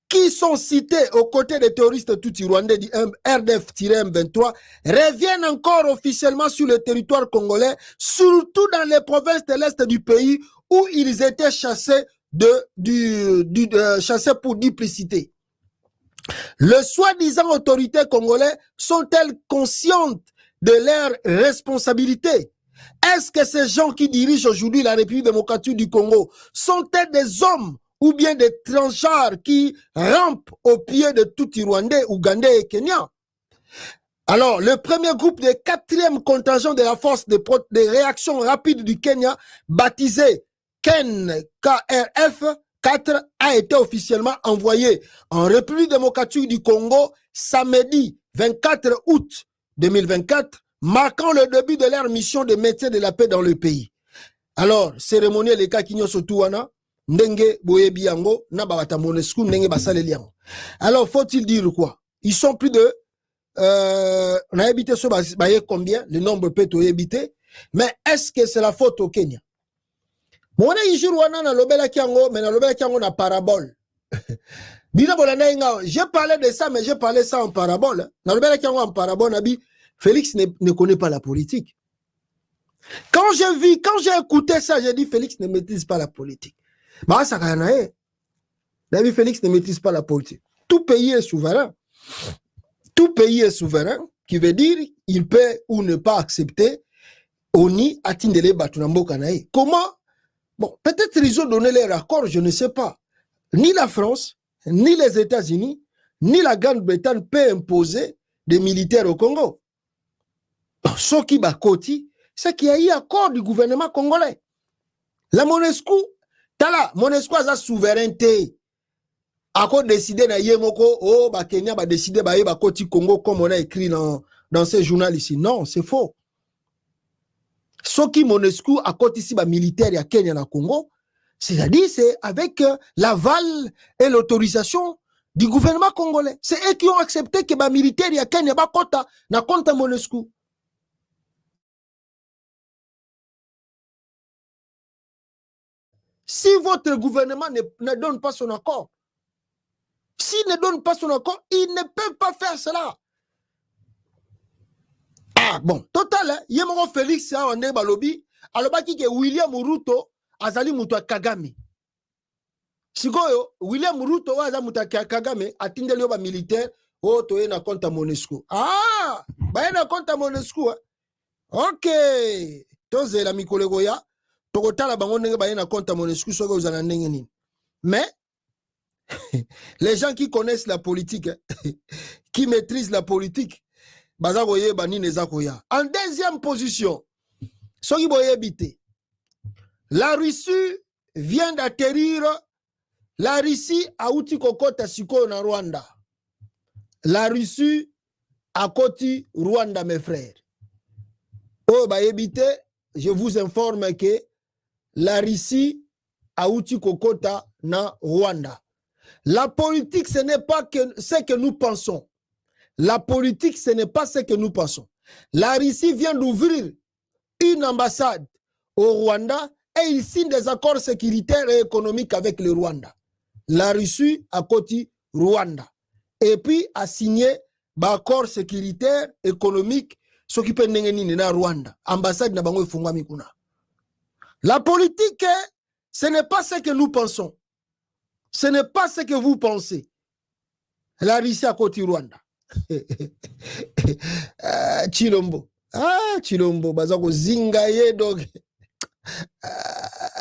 qui sont cités aux côtés des terroristes tutsi rwandais du RDF-M23, reviennent encore officiellement sur le territoire congolais, surtout dans les provinces de l'Est du pays où ils étaient chassés, chassés pour duplicité? Les soi-disant autorités congolaises sont-elles conscientes de leurs responsabilités? Est-ce que ces gens qui dirigent aujourd'hui la République démocratique du Congo sont-ils des hommes ou bien des tranchards qui rampent au pied de tout Rwandais, Ougandais et Kenyans? Alors, le premier groupe de 4e contingent de la force de réaction rapide du Kenya, baptisé KRF 4, a été officiellement envoyé en République démocratique du Congo samedi 24 août 2024, marquant le début de leur mission de maintien de la paix dans le pays. Alors, cérémonie les cas qui n'y surtout wana, ndenge boyebi yango, na babata MONUSCO, ndenge basaleli yango. Alors, faut-il dire quoi? Ils sont plus de, on a habité sur combien? Le nombre peut éviter. Mais est-ce que c'est la faute au Kenya? Mona yijuru wana na lobela kiango, mais na lobela kiango na parabole. J'ai parlé de ça, mais j'ai parlé ça en parabole. Na lobela kiango en parabole, nabi, Félix ne connaît pas la politique. Quand j'ai écouté ça, j'ai dit Félix ne maîtrise pas la politique. Bah, ça n'a rien. David Félix ne maîtrise pas la politique. Tout pays est souverain. Tout pays est souverain, qui veut dire il peut ou ne pas accepter Oni Atindele Batunambo Kanae. Comment? Bon, peut-être ils ont donné leur accord, je ne sais pas. Ni la France, ni les États-Unis ni la Grande-Bretagne peut imposer des militaires au Congo. Ce qui bakoti, c'est qu'il y a eu accord du gouvernement congolais. La MONUSCO, tala, MONUSCO a sa souveraineté. Accord décidé na yemoko, oh, ba Kenya ba décidé ba bakoti Congo comme on a écrit dans ce journal ici. Non, c'est faux. Ce qui MONUSCO a côté ici ba militaire ya Kenya na Congo, c'est-à-dire c'est avec l'aval et l'autorisation du gouvernement congolais. C'est eux qui ont accepté que ba militaire ya Kenya ba kota na compte MONUSCO. Si votre gouvernement ne donne pas son accord, s'il ne donne pas son accord, il ne peut pas faire cela. Ah bon, total, hein, Yemoro Félix a un balobi, alobaki ke William Ruto azali mutu Kagame. Sikoyo, William Ruto wa azali mutu Kagame, atindeli yo ba militaire, o toye na compte MONUSCO. Ah, ba na compte MONUSCO. Ok, toze la mikolego ya, tokotala bango ndenge ba na compte MONUSCO soko uzana ndenge nini. Mais les gens qui connaissent la politique, qui maîtrisent la politique, en deuxième position, la Russie vient d'atterrir. La Russie a outi kokota siko na Rwanda. La Russie a koti Rwanda, mes frères. Oh, je vous informe que la Russie a outi kokota na Rwanda. La politique, ce n'est pas ce que nous pensons. La politique, ce n'est pas ce que nous pensons. La Russie vient d'ouvrir une ambassade au Rwanda et il signe des accords sécuritaires et économiques avec le Rwanda. La Russie a côté Rwanda. Et puis a signé un accord sécuritaire économique ce qui peut na Rwanda. Ambassade na bango ifungwami kuna. La politique, ce n'est pas ce que nous pensons. Ce n'est pas ce que vous pensez. La Russie a côté Rwanda. Chilombo. Ah, Chilombo. Bazako zingaye donc.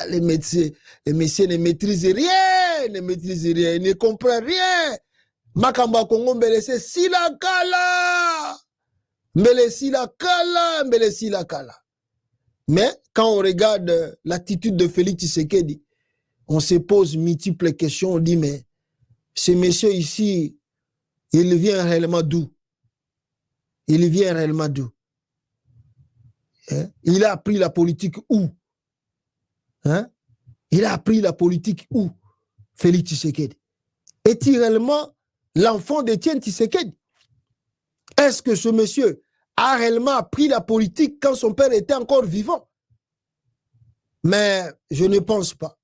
Les messieurs ne maîtrisent rien. Ne maîtrisent rien. Ils ne comprennent rien. Makamba Congo mbelese sila kala. Mbelesi la kala. Mbelesi la kala. Mais quand on regarde l'attitude de Félix Tshisekedi, on se pose multiples questions. On dit, mais ce monsieur ici, il vient réellement d'où? Il vient réellement d'où? Hein? Il a appris la politique où? Hein? Il a appris la politique où? Félix Tshisekedi. Est-il réellement l'enfant d'Étienne Tshisekedi? Est-ce que ce monsieur a réellement appris la politique quand son père était encore vivant? Mais je ne pense pas.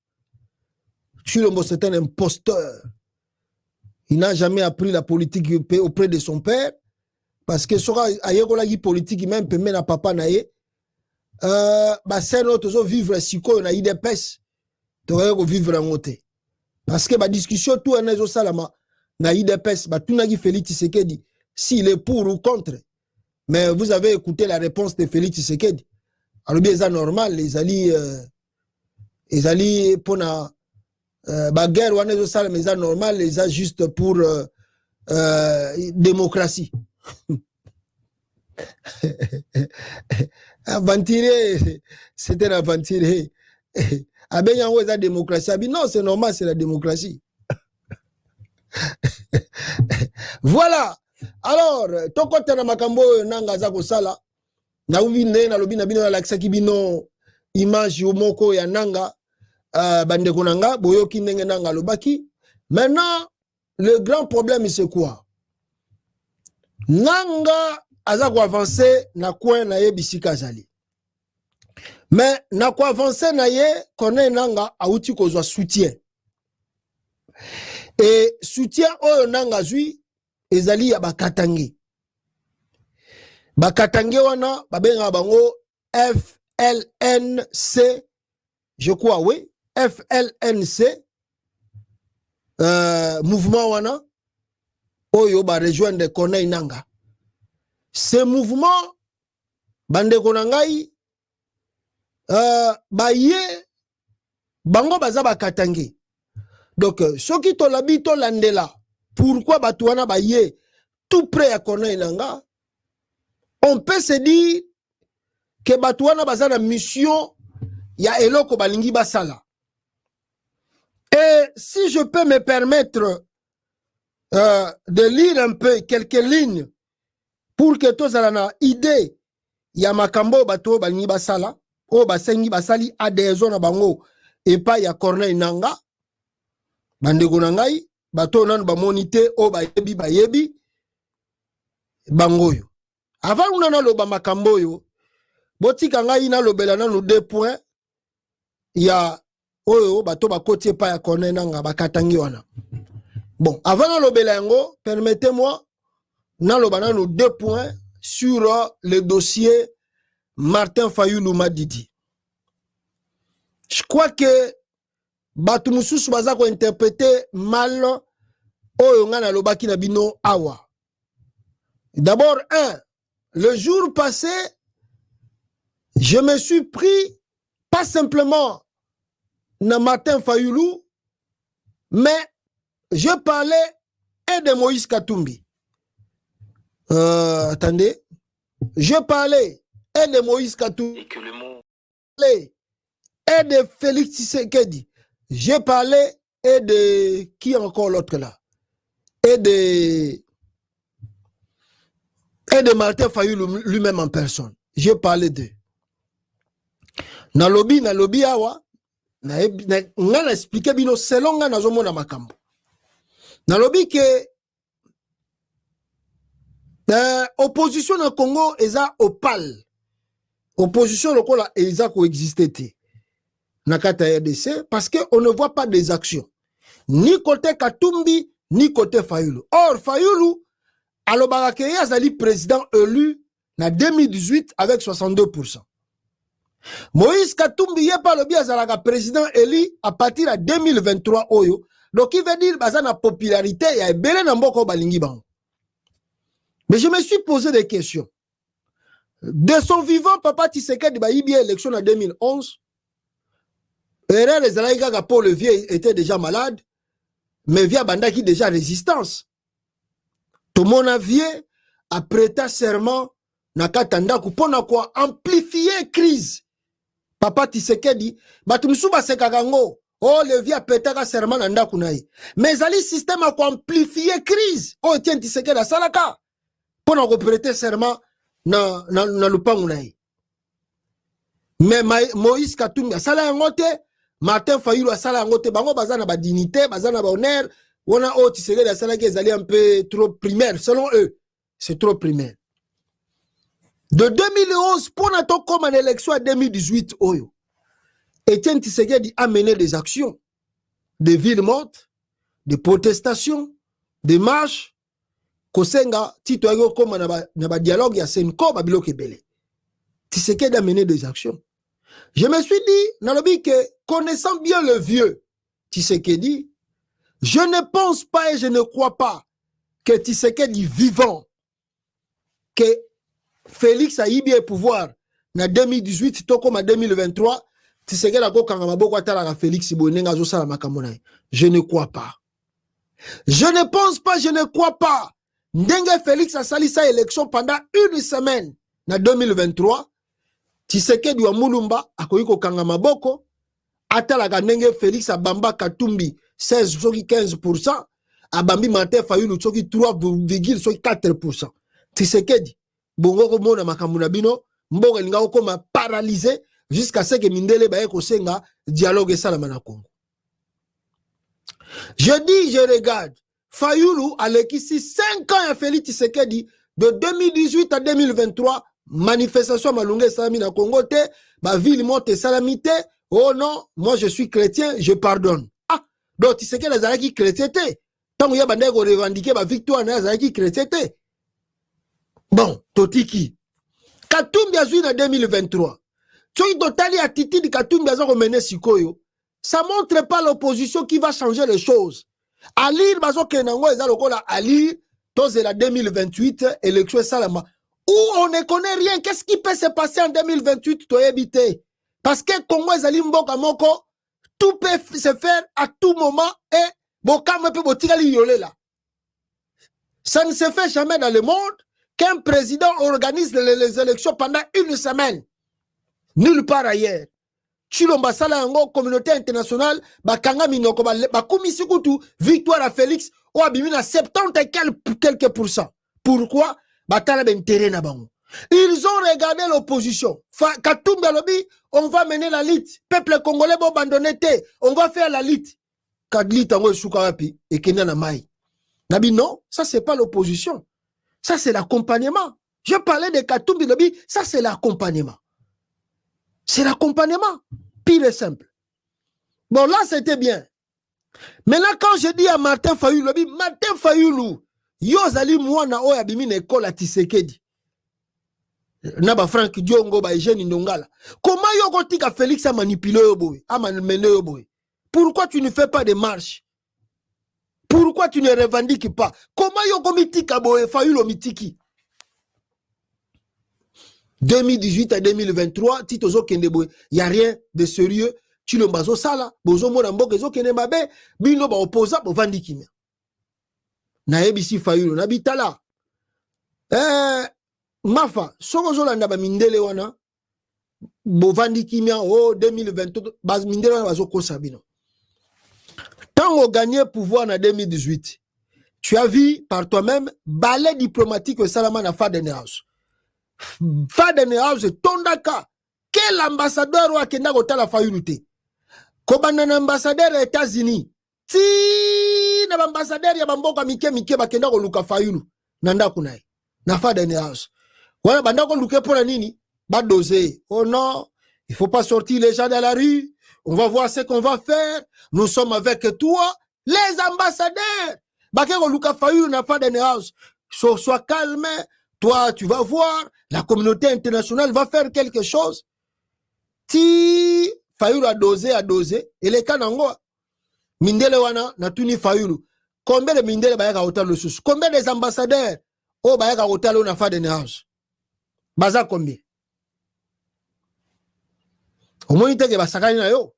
Chilombo, c'est un imposteur. Il n'a jamais appris la politique auprès de son père parce que sera ayekola gi politique même peut mettre papa naie c'est notre vivre siko na IDPS to vivre en côté parce que ba discussion tout en ezo salama na IDPS ba tunagi Félix Tshisekedi s'il est pour ou contre. Mais vous avez écouté la réponse de Félix Tshisekedi. Alors bien ça normal les alliés pour na guerre wana ezo sala mais ça normal les a juste pour démocratie. Aventurer, c'était l'aventurer. Abenyango est la démocratie. Non, c'est normal, c'est la démocratie. Voilà. Alors, tokote na makambo nanga za kosala. Na ubinde na lobina bino la kisaki bino image moko ya nanga bandeko nanga boyoki ndenge nanga lobaki. Maintenant, le grand problème c'est quoi? Nanga aza ko avancer na coin na ye bisika zali. Mais na ko avancer na ye connaît nanga auti ko zwa soutien. Et soutien oyo nanga zui ezali ya bakatangi. Bakatangi wana babenga bango FLNC, je crois oui, FLNC mouvement wana oyo ba rejoindre connaît nanga. Ce mouvement bandeko nangai baye bango baza bakatangi. Donc soki to labi to landela pourquoi Batouana Baye tout près à Corneille Nanga, on peut se dire que Batouana Bazana mission, il y a Eloko Balingi Basala. Et si je peux me permettre de lire un peu quelques lignes pour que tous aient une idée, il y a Makambo Bato Balingi Basala, O Basengi Basali a des zones à Bango, et pas il y a Corneille Nanga, Bandego Nangai, Bato Nan Bamonite, O Bayebi, Bangoyo. Avant on a le Bamakamboyo, Botika Ngai na le Belana nous 2 points, il y a Oyo Bato Bakotie pa ya Corneille Nanga, Bakatangi wana. Bon, avant le Belango, permettez-moi, nous avons 2 points sur le dossier Martin Fayulu Madidi. Je crois que Batumoussous Baza ko interprété mal Oyongana Lobaki Nabino Awa. D'abord, le jour passé, je me suis pris pas simplement na Martin Fayulu, mais je parlais et de Moïse Katumbi. Attendez. Je parlais et de Moïse Katumbi. Et que le mot. Et de Félix Tshisekedi. Je parlais et de. Qui encore l'autre là? Et de Martin Fayulu lui-même en personne. Je parlais d'eux. Nalobi awa. N'a expliqué bino selon nga nazomona makambo. Nalobi que opposition au Congo eza opale. Opposition au Congo eza coexisté na kata RDC parce que on ne voit pas des actions ni côté Katumbi ni côté Fayulu. Or Fayulu alobaka ke azali président élu na 2018 avec 62%. Moïse Katumbi yé pas le bien azalaka président élu à partir de 2023 oyo. Donc, il veut dire que la popularité, il y a belé na mboko balingi bang. Mais je me suis posé des questions. De son vivant, Papa Tshisekedi ba yibia élection en 2011. Erreur les Alaïga Paul le vieux était déjà malade, mais via Bandaki déjà résistance. Tout mon avis a prêté serment na katanda kupona kwa amplifier crise. Papa Tshisekedi batumsuba sekagango. Oh, le vieux pétaka serment nanda kunaï. Mais ali système a amplifié crise. Oh, tiens, tu sais que la salaka. Pour nous prêter serment na lupangu naï. Mais Moïse Katumbi a sala ngote, Martin Fayulu a sala ngote, bango bazana ba dignité, bazana ba honneur. On a oh, tu sais que la salaka est allé un peu trop primaire. Selon eux, c'est trop primaire. De 2011, pour notre comme en élection à 2018, oyo. Etienne Tshisekedi a mené des actions, des villes mortes, des protestations, des marches. Kosenga, Tito Ayo comme na dialogue ya Senko babilo kebele. Tshisekedi a mené des actions. Je me suis dit, nalobi que connaissant bien le vieux Tshisekedi, je ne pense pas et je ne crois pas que Tshisekedi vivant, que Félix a eu bien pouvoir na 2018, tout comme en 2023. Je ne crois pas. Je ne pense pas, je ne crois pas. Ndenge Félix a sali sa élection pendant 1 semaine en 2023. Tshisekedi wa Mulumba a koyiko kanga maboko. Atalaga ndenge Félix a bamba Katumbi 16,15%. A bambi Martin Fayulu 3,4%. Tshisekedi bongo ko mona makamuna bino mboka linga okoma paralysé. Jusqu'à ce que Mindele Baye Kosenga dialogue et salamana Congo. Je dis, je regarde. Fayulu a l'équisi 5 ans à Félix Tshisekedi de 2018 à 2023. Manifestation malungé salamina Congo te. Ma ville monte salamité. Oh non, moi je suis chrétien, je pardonne. Ah, donc Tshisekedi a zalaki chrétien te. Tant que y a bandeko revendiquer ma victoire na zalaki chrétien te. Bon, Totiki. Katumbi a joué en 2023. Ça ne montre pas l'opposition qui va changer les choses. À lire, à lire, la 2028, élection Salama, où on ne connaît rien. Qu'est-ce qui peut se passer en 2028? Parce que Congo tout peut se faire à tout moment et Bokam peut là. Ça ne se fait jamais dans le monde qu'un président organise les élections pendant une semaine. Nulle part ailleurs. Chilomba sala yango communauté internationale bakanga minoko bakumisi kutu victoire à Félix ou abimina 70 et quelques pourcents. Pourquoi? Batala d'intérêt na bango. Ils ont regardé l'opposition. Katumbi alobi, on va mener la lutte. Peuple congolais bon abandonné té, on va faire la lutte. Kadlit tango suka wapi et kenya na mai. Nabi non, ça c'est pas l'opposition. Ça c'est l'accompagnement. Je parlais de Katumbi alobi, ça c'est l'accompagnement. C'est l'accompagnement, pire et simple. Bon, là, c'était bien. Maintenant, quand je dis à Martin Fayoulou, Martin Fayoulou, Yozali Mouana Oya Bimine École à Tisekedi. Naba Frank Diongo, Eugène Ndongala. Comment Yogotika Félix a manipulé Yoboy, a mené Yoboy? Pourquoi tu ne fais pas de marche? Pourquoi tu ne revendiques pas? Comment Yogomitika Boy Fayoulou Mitiki? 2018 à 2023, Titozo Kendeboy, il n'y a rien de sérieux. Tu le bazo sala, bozo monambo kezo kenemabe, bino ba opposa bo vandikimia. Na ebisi Fayulu, na bitala. Mafa, soko landa ba mindele wana, bo vandikimia, oh 2023, baz mindele wana bazo kosabino. Tant on gagnait pouvoir en 2018, tu as vu par toi-même, balai diplomatique au Salaman à Fadenhouse. Fadenhouse tondaka quel ambassadeur wa kenda kotala Fayulu te kobanda na ambassadeur des États-Unis ti na ambassadeur ya bamboka mike bakenda ko luka Fayulu nanda kunaye na Fadenhouse wala banda ko luka pour nini ba doser. Oh non, il faut pas sortir les gens dans la rue, on va voir ce qu'on va faire, nous sommes avec toi. Les ambassadeurs bakenda ko luka Fayulu na Fadenhouse. Sois calme. Toi, tu vas voir, la communauté internationale va faire quelque chose. Si Fayulu a dosé, et les Kanango, Mindele wana, natuni Fayulu. Combien de Mindele bayaka hotel le sous? Combien des ambassadeurs au bayaka hotel on a fait de house? Baza combien? Au moins, il y a basakani na yo.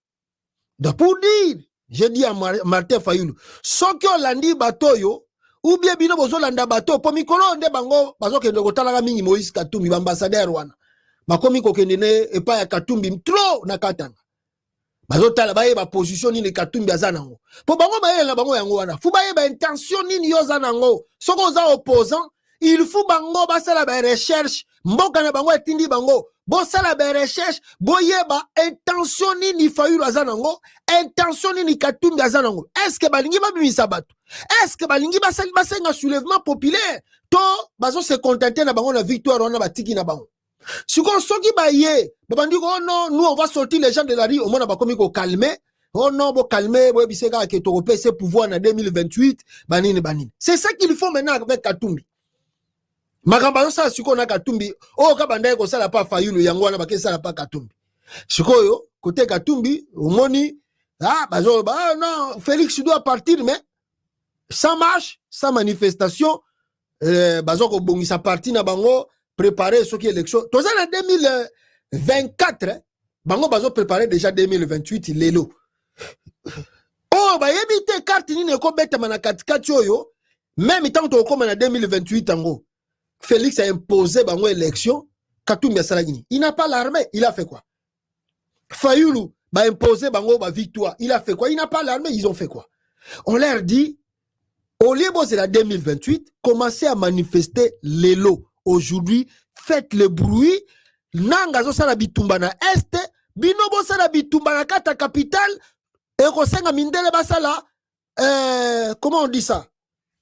Donc, pour dire, je dis à Martin Fayulu, ceux qui ont landi bateau yo, ou bien bino bozo landa bateau po mikolo nde bango bazo kende kotala mingi Moïse Katumbi ambassadeur wana bakomi ko kende ne epa ya Katumbi trop na katanga bazo tala baye ba position ni Katumbi azanango po bango baye na bango yango wana fu baye ba intention ni yozanango soko za opposant il faut bango basala ba recherche mboka na bango etindi bango bo sala ba recherche boyeba intention ni Fayulu azanango intention ni Katumbi azanango. Est-ce que balingi ba bimisa bato? Est-ce que balingi basenga soulèvement populaire to bazo se contenter na bango na victoire on a batiki na bango? Si on soki baye babandi ko non, nous on va sortir les gens de la rue au moins bakomi ko calmer. Oh non, bon calmer, bo biseka ke to repese pouvoir en 2028 banini. C'est ça qu'il faut maintenant avec Katumbi. Makambazo sa siko na Katumbi, oh kabanda ko sala pa Fayulu yango na bakesa la pa Katumbi. Sikoyo côté Katumbi, omoni bazo non, Félix doit partir mais sans marche, sans manifestation, bazo ko bongisa parti na bango préparer ce qui est élection. Tout ça en 2024, bango bazo préparer déjà 2028 lelo. Oh ba yebite carte ni ne ko beta mana katikati oyo, même tant to comme en 2028 ango. Félix a imposé bango élection, Katumbi Salagini. Il n'a pas l'armée, il a fait quoi? Fayulu a imposé bango ba victoire, il a fait quoi? Il n'a pas l'armée, ils ont fait quoi? On leur dit, au lieu de c'est la 2028, commencez à manifester les lots. Aujourd'hui, faites le bruit. Nangazo sala bitumba na est, binobo sala bitumba na kata capitale, et kosenga mindele basala, comment on dit ça?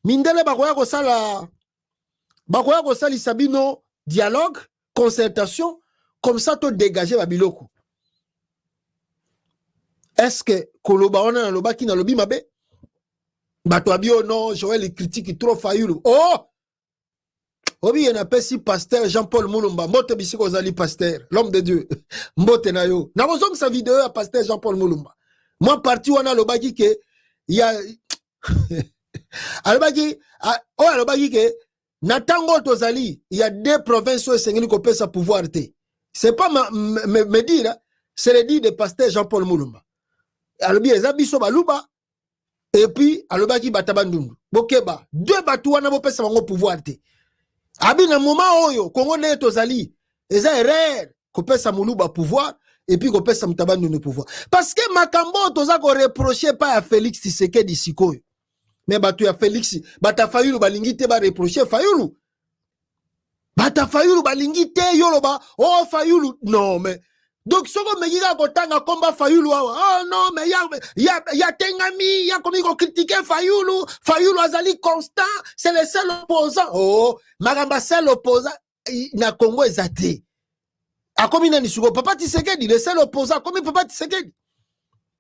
Mindele bakoya kosala, sabino, dialogue, concertation, comme ça, tu dégager Babiloko. Est-ce que Koloba on a loba qui n'a lobi mabe? Batouabio non, Joël les critiques trop Fayulu. Oh! Obi en appelle si pasteur Jean-Paul Moulumba. Mote bisiko zali pasteur, l'homme de Dieu. Mote na yo. Na bozong sa vidéo à pasteur Jean-Paul Moulumba. Moi parti wana loba ki ke il y a alobaki oh alobaki ke natango tozali il y a deux provinces où sengeli ko pesa pouvoir te. C'est pas me dire, c'est le dire de pasteur Jean-Paul Moulumba. Alobi ezabiso baluba Et puis, alobaki batabandundu. Bokeba, deux batouana bopesa bango pouvoir te. Abi na moment oyo, Congo ne tozali, eza erreur, kopesa muluba pouvoir, et puis kopesa mutabandundu pouvoir. Parce que makambo toza ko reprocher pas à Félix Tshisekedi sikoyo. Mais batu ya Félix, bata Fayulu balingi te ba reprocher Fayulu. Bata Fayulu balingi te yoloba, oh Fayulu, non mais donc ce que me dit kotanga komba Fayulu, oh non mais ya tengami, ya komi ko critiquer Fayulu, Fayulu azali constant, c'est le seul opposant. Oh, magamba seul opposant na Congo ezate. A komi nani suko Papa Tshisekedi, le seul opposant, komi Papa Tshisekedi.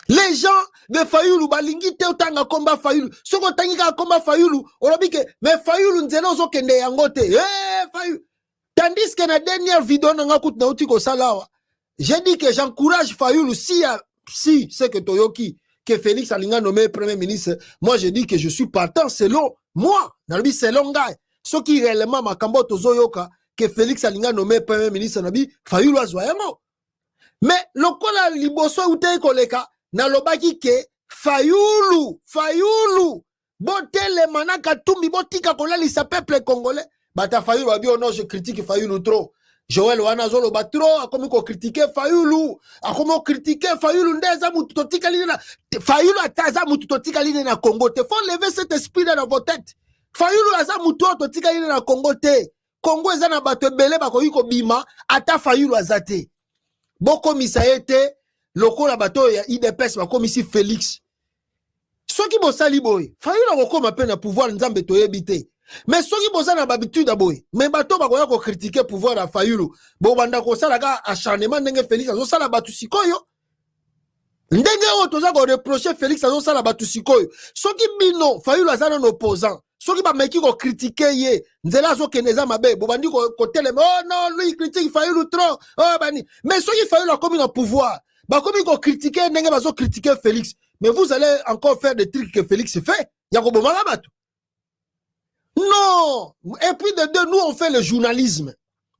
Les gens de Fayulu balingi te otanga komba Fayulu. Soko tangika komba Fayulu, olobike mais Fayulu nzelo zo kende yango te. Fayulu. Tandis que la dernière vidéo na ngakut na uti ko salawa. J'ai dit que j'encourage Fayulu si c'est que Toyoki que Félix Alinga nommé premier ministre. Moi je dis que je suis partant selon moi. Nalobi selon gars. Ce qui réellement makambo tozoyoka que Félix Alinga nommé premier ministre nabi Fayulu azoyamo. Mais lokola liboso ute koleka nalobaki ke Fayulu botele manaka tumbi botika kolalisa peuple congolais. Bata Fayulu a dit oh non je critique Fayulu trop. Joël Wanazolo batro a comme ko critiquer Fayulu, a comme critiquer Fayulu ndeza mutu totika line na Fayulu ataza mutu totika line na Congo te. Faut lever cet esprit dans vos têtes. Fayulu aza mutu totika line na Congo te. Congo eza na bato ebele bakoki ko bima ata Fayulu azate. Boko misaete lokola bato ya IDPS bakomisi Félix. Soki bosali boy, Fayulu akokoma pe na pouvoir nzambe toyebi te. Mais soki boza na habitude aboy, mais bato bakoya ko critiquer pouvoir à Fayulu. Bo banda ko sala ka acharnement ndenge Félix azo sala batu sikoyo. Ndenge o toza ko reprocher Félix azo sala batu sikoyo. Soki bino Fayulu azana no opposant. Soki ba meki ko critiquer ye, nzela zo keneza mabe, bo bandi ko teleme, oh non, lui il critique Fayulu trop. Oh bani. Mais soki Fayulu a comme un pouvoir, ba comme ko critiquer ndenge bazo critiquer Félix. Mais vous allez encore faire des trucs que Félix fait. Yakobo malabatu. Non. Et puis de deux, nous on fait le journalisme.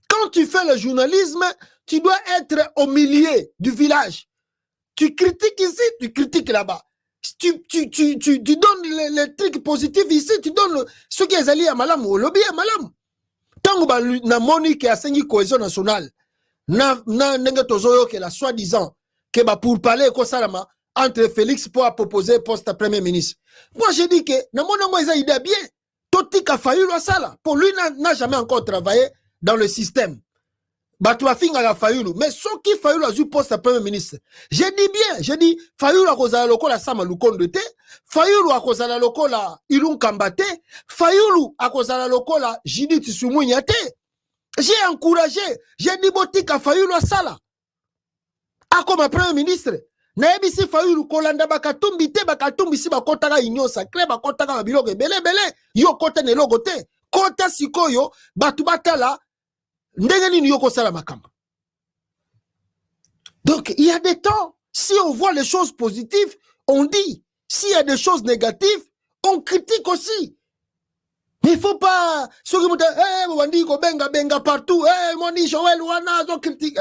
Quand tu fais le journalisme, tu dois être au milieu du village. Tu critiques ici, tu critiques là-bas. Tu donnes les trucs positifs ici, tu donnes ce qui est allié à Malam, au lobby à Malam. Tant que na Monique a signé cohésion nationale, na tozoyo que la soi-disant que pour parler salama entre Félix pour proposer poste à premier ministre. Moi je dis que na mon idée idée bien. Totika Fayulu sala. Pour lui n'a jamais encore travaillé dans le système. Batua finga la Fayulu. Mais ce qui Fayulu a eu poste à premier ministre. J'ai dit bien, j'ai dit Fayulu a causé la lokola sama lukondo te. Fayulu a causé la lokola ilun kambate. Fayulu a causé la lokola Judith Sumunya te. J'ai encouragé, j'ai dit botika Fayulu sala. A comme premier ministre. Na ebisi Fayulu kolanda bakatumbi te bakatumbi si bakotaka union sacrée bakotaka mabiloko belé yo kota ne logo te kota sikoyo batu batala ndenge nini yo kosala makamba. Donc il y a des temps si on voit les choses positives on dit, s'il y a des choses négatives on critique aussi. Mais il faut pas ceux qui me disent eh wandi ko benga partout eh moni Joël wana zo critique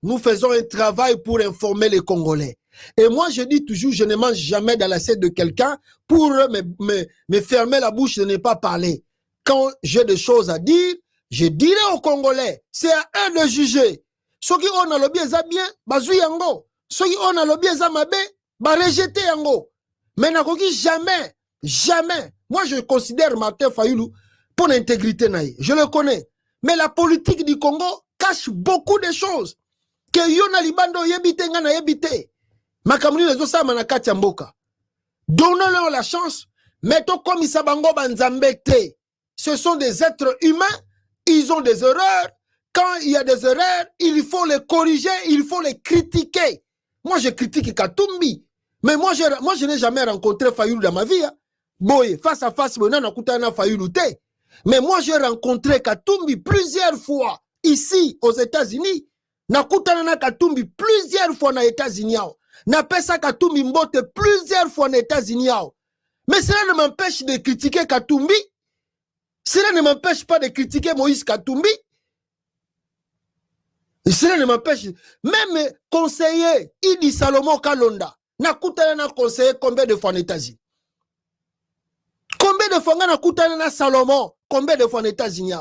nous faisons un travail pour informer les Congolais. Et moi, je dis toujours, je ne mange jamais dans l'assiette de quelqu'un pour me fermer la bouche de ne pas parler. Quand j'ai des choses à dire, je dirai aux Congolais. C'est à eux de juger. Ceux qui ont le bien, ça bien, bazou yango. Ceux qui ont le bien, ça mabé, bah rejeter yango. Mais jamais. Moi, je considère Martin Fayulu pour l'intégrité naïe. Je le connais. Mais la politique du Congo cache beaucoup de choses. Que yona libando yebite ngana yebite. Makamuni les osa manakati mboka. Donnons-leur la chance. Mettons comme Isabango Banzambete. Ce sont des êtres humains. Ils ont des erreurs. Quand il y a des erreurs, il faut les corriger, il faut les critiquer. Moi, je critique Katumbi. Mais moi, je n'ai jamais rencontré Fayulu dans ma vie. Hein. Boy, face à face, Fayulu te. Mais moi, j'ai rencontré Katumbi plusieurs fois ici aux États-Unis. Nakutana Katumbi plusieurs fois aux États-Unis. Napesa Katumbi Mbote plusieurs fois aux États-Unis. Mais cela ne m'empêche de critiquer Katumbi. Cela ne m'empêche pas de critiquer Moïse Katumbi. Cela ne m'empêche. Même conseiller, il dit Salomon Kalonda. N'a conseiller combien de fois en États-Unis? Combien de fois n'a coûté Salomon? Combien de fois en États-Unis?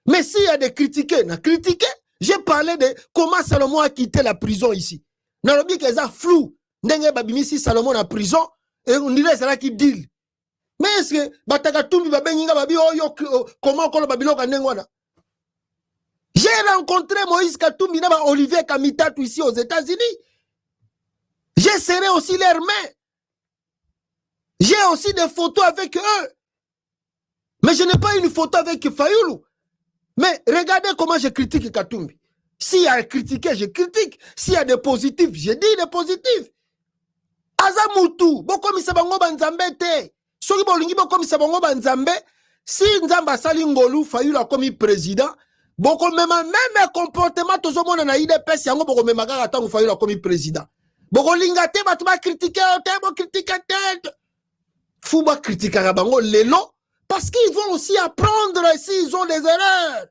Mais s'il y a des critiqués, n'a critiqué. J'ai parlé de comment Salomon a quitté la prison ici. N'a pas dit qu'ils ont flou. N'engue babimi si Salomon en prison et on dirait c'est là qui deal. Mais est-ce que Batagatumbi babenga babi comment on babilo kanengwana? J'ai rencontré Moïse Katumbi et Olivier Kamitatu ici aux États-Unis. J'ai serré aussi leurs mains. J'ai aussi des photos avec eux. Mais je n'ai pas une photo avec Fayoulou. Mais regardez comment je critique Katumbi. S'il y a critiqué, je critique. S'il y a des positifs, je dis des positifs. Azamutu, boko misabango banzambe te. Soki bolingi boko misabango banzambe, si nzamba sali ngolu Fayoulou a commis président, boko même comportement tozo mona na IDPS yango boko mema kaka tango Fayoulou a commis président. Boko linga te batu ba critiquer te, bo critiquer te. Fouba critiquer bango lelo parce qu'ils vont aussi apprendre s'ils ont des erreurs.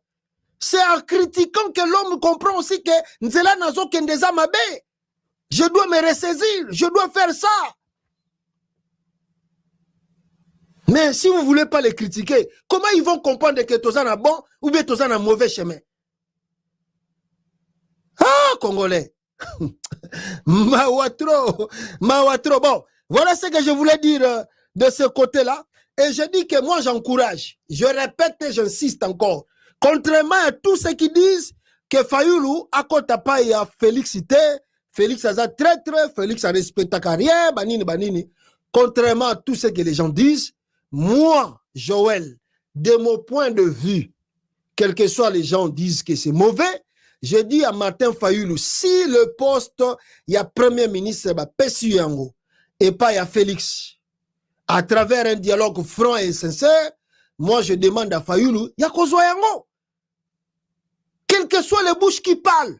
C'est en critiquant que l'homme comprend aussi que nzela nazo kendeza mabe. Je dois me ressaisir, je dois faire ça. Mais si vous ne voulez pas les critiquer, comment ils vont comprendre que Tozan a bon ou bien Tozan a mauvais chemin? Ah, Congolais. Mawatro. Bon, voilà ce que je voulais dire de ce côté-là. Et je dis que moi, j'encourage. Je répète et j'insiste encore. Contrairement à tous ceux qui disent que Fayoulou, à côté pas, il y a Félixité, Félix a traître, Félix a respecté ta carrière, banini. Contrairement à tout ce que les gens disent, moi, Joël, de mon point de vue, quel que soit les gens disent que c'est mauvais, je dis à Martin Fayoulou, si le poste, il y a Premier ministre, Pessu Yango, et pas il y a Félix, à travers un dialogue franc et sincère, moi je demande à Fayoulou, il y a Kozwa Yango. Quelles que soient les bouches qui parlent,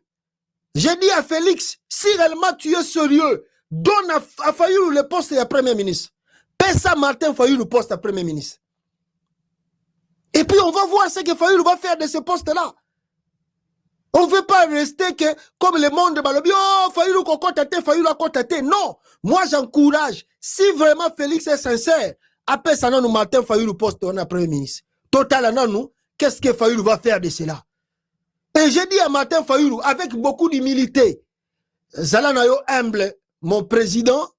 j'ai dit à Félix, si réellement tu es sérieux, donne à Fayoulou le poste de Premier ministre. Passe à Martin Fayoulou le poste de Premier ministre. Et puis on va voir ce que Fayoulou va faire de ce poste-là. On ne veut pas rester que, comme le monde balobi, oh, Fayoulou kokotate, Fayoulou a kotate. Non, moi j'encourage, si vraiment Félix est sincère, après ça, nous Martin Fayoulou le poste de Premier ministre. Total, nous, qu'est-ce que Fayoulou va faire de cela? Et j'ai dit à Martin Fayoulou, avec beaucoup d'humilité, Zalanayo humble, mon président,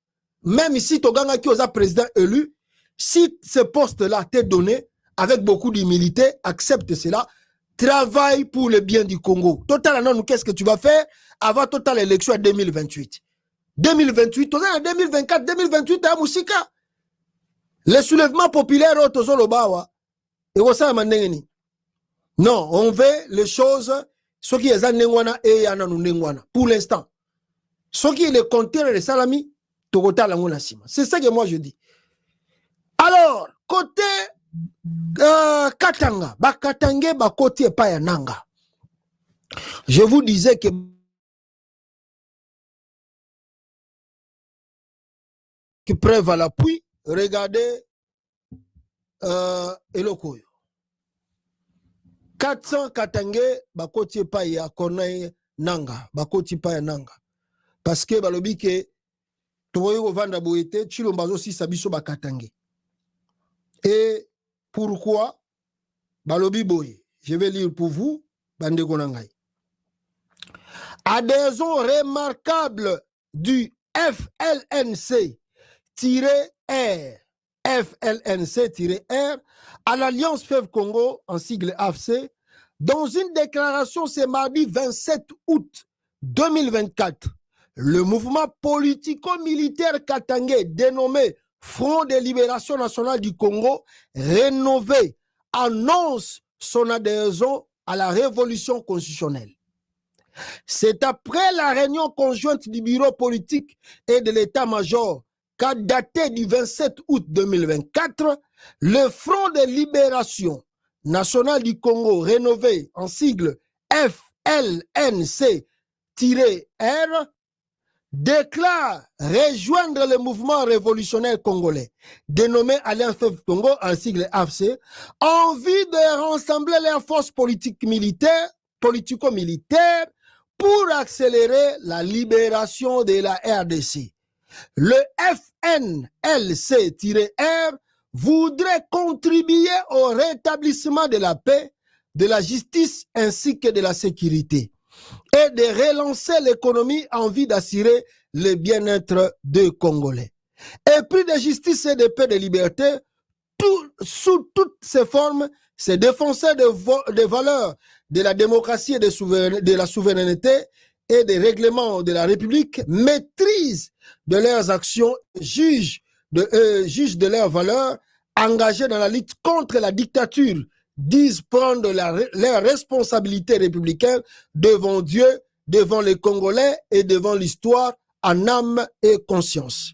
même si Toganga qui est président élu, si ce poste-là t'est donné, avec beaucoup d'humilité, accepte cela, travaille pour le bien du Congo. Total, non, qu'est-ce que tu vas faire avant Total élection en 2028? 2028, en 2024, 2028, à Moussika. Le soulèvement populaire au Tozo Lobawa, et au Samandengeni. Non, on veut les choses, ce qui est Zanengwana et Yananou Nengwana, pour l'instant. Ce qui est le contraire de Salami, Togota Langona Sima. C'est ça que moi je dis. Alors, côté Katanga, Bakatangé, Bakoti Payananga. Je vous disais que preuve à l'appui, regardez Elokoyo. 400 Katangé, Bakoti Paya, Kornaï Nanga, Bakoti Paya Nanga. Parce que balobi ke toyo vanda boete chilombazo si sabiso bakatangé. Et pourquoi balobi boye? Je vais lire pour vous bande konangai. Adhésion remarquable du FLNC-R à l'Alliance Fleuve Congo en sigle AFC dans une déclaration ce mardi 27 août 2024. Le mouvement politico-militaire katangais dénommé Front de Libération Nationale du Congo, rénové, annonce son adhésion à la révolution constitutionnelle. C'est après la réunion conjointe du bureau politique et de l'état-major qu'a daté du 27 août 2024, le Front de Libération Nationale du Congo, rénové en sigle FLNC-R, déclare rejoindre le mouvement révolutionnaire congolais, dénommé Alliance Fleuve Congo, en sigle AFC, en vue de rassembler les forces politico-militaires pour accélérer la libération de la RDC. Le FNLC-R voudrait contribuer au rétablissement de la paix, de la justice ainsi que de la sécurité et de relancer l'économie en vue d'assurer le bien-être des Congolais. Épris de justice et de paix et de liberté, sous toutes ses formes, ces défenseurs des valeurs de la démocratie et de la souveraineté et des règlements de la République maîtrisent de leurs actions, jugent de leurs valeurs, engagés dans la lutte contre la dictature, disent prendre leurs responsabilités républicaines devant Dieu, devant les Congolais et devant l'histoire en âme et conscience.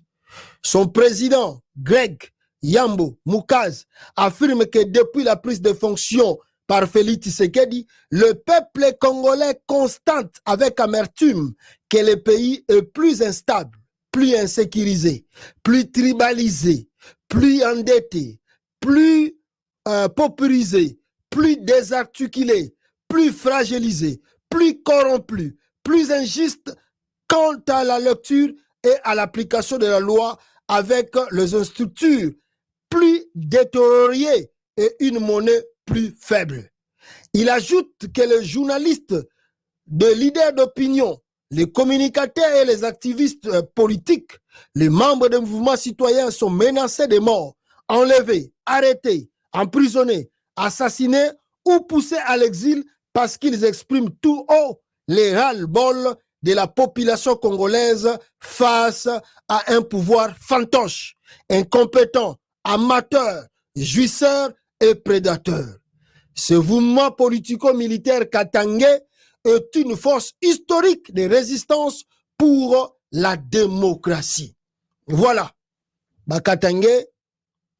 Son président, Greg Yambo Mukaz, affirme que depuis la prise de fonction par Félix Tshisekedi, le peuple congolais constate avec amertume que le pays est plus instable, plus insécurisé, plus tribalisé, plus endetté, plus paupérisé, plus désarticulé, plus fragilisé, plus corrompu, plus injuste quant à la lecture et à l'application de la loi avec les structures plus détériorées et une monnaie plus faible. Il ajoute que les journalistes, les leaders d'opinion, les communicateurs et les activistes politiques, les membres des mouvements citoyens sont menacés de mort, enlevés, arrêtés, emprisonnés, assassinés ou poussés à l'exil parce qu'ils expriment tout haut les ras-le-bol de la population congolaise face à un pouvoir fantoche, incompétent, amateur, jouisseur et prédateur. Ce mouvement politico-militaire katangais est une force historique de résistance pour la démocratie. Voilà. Bakatangais,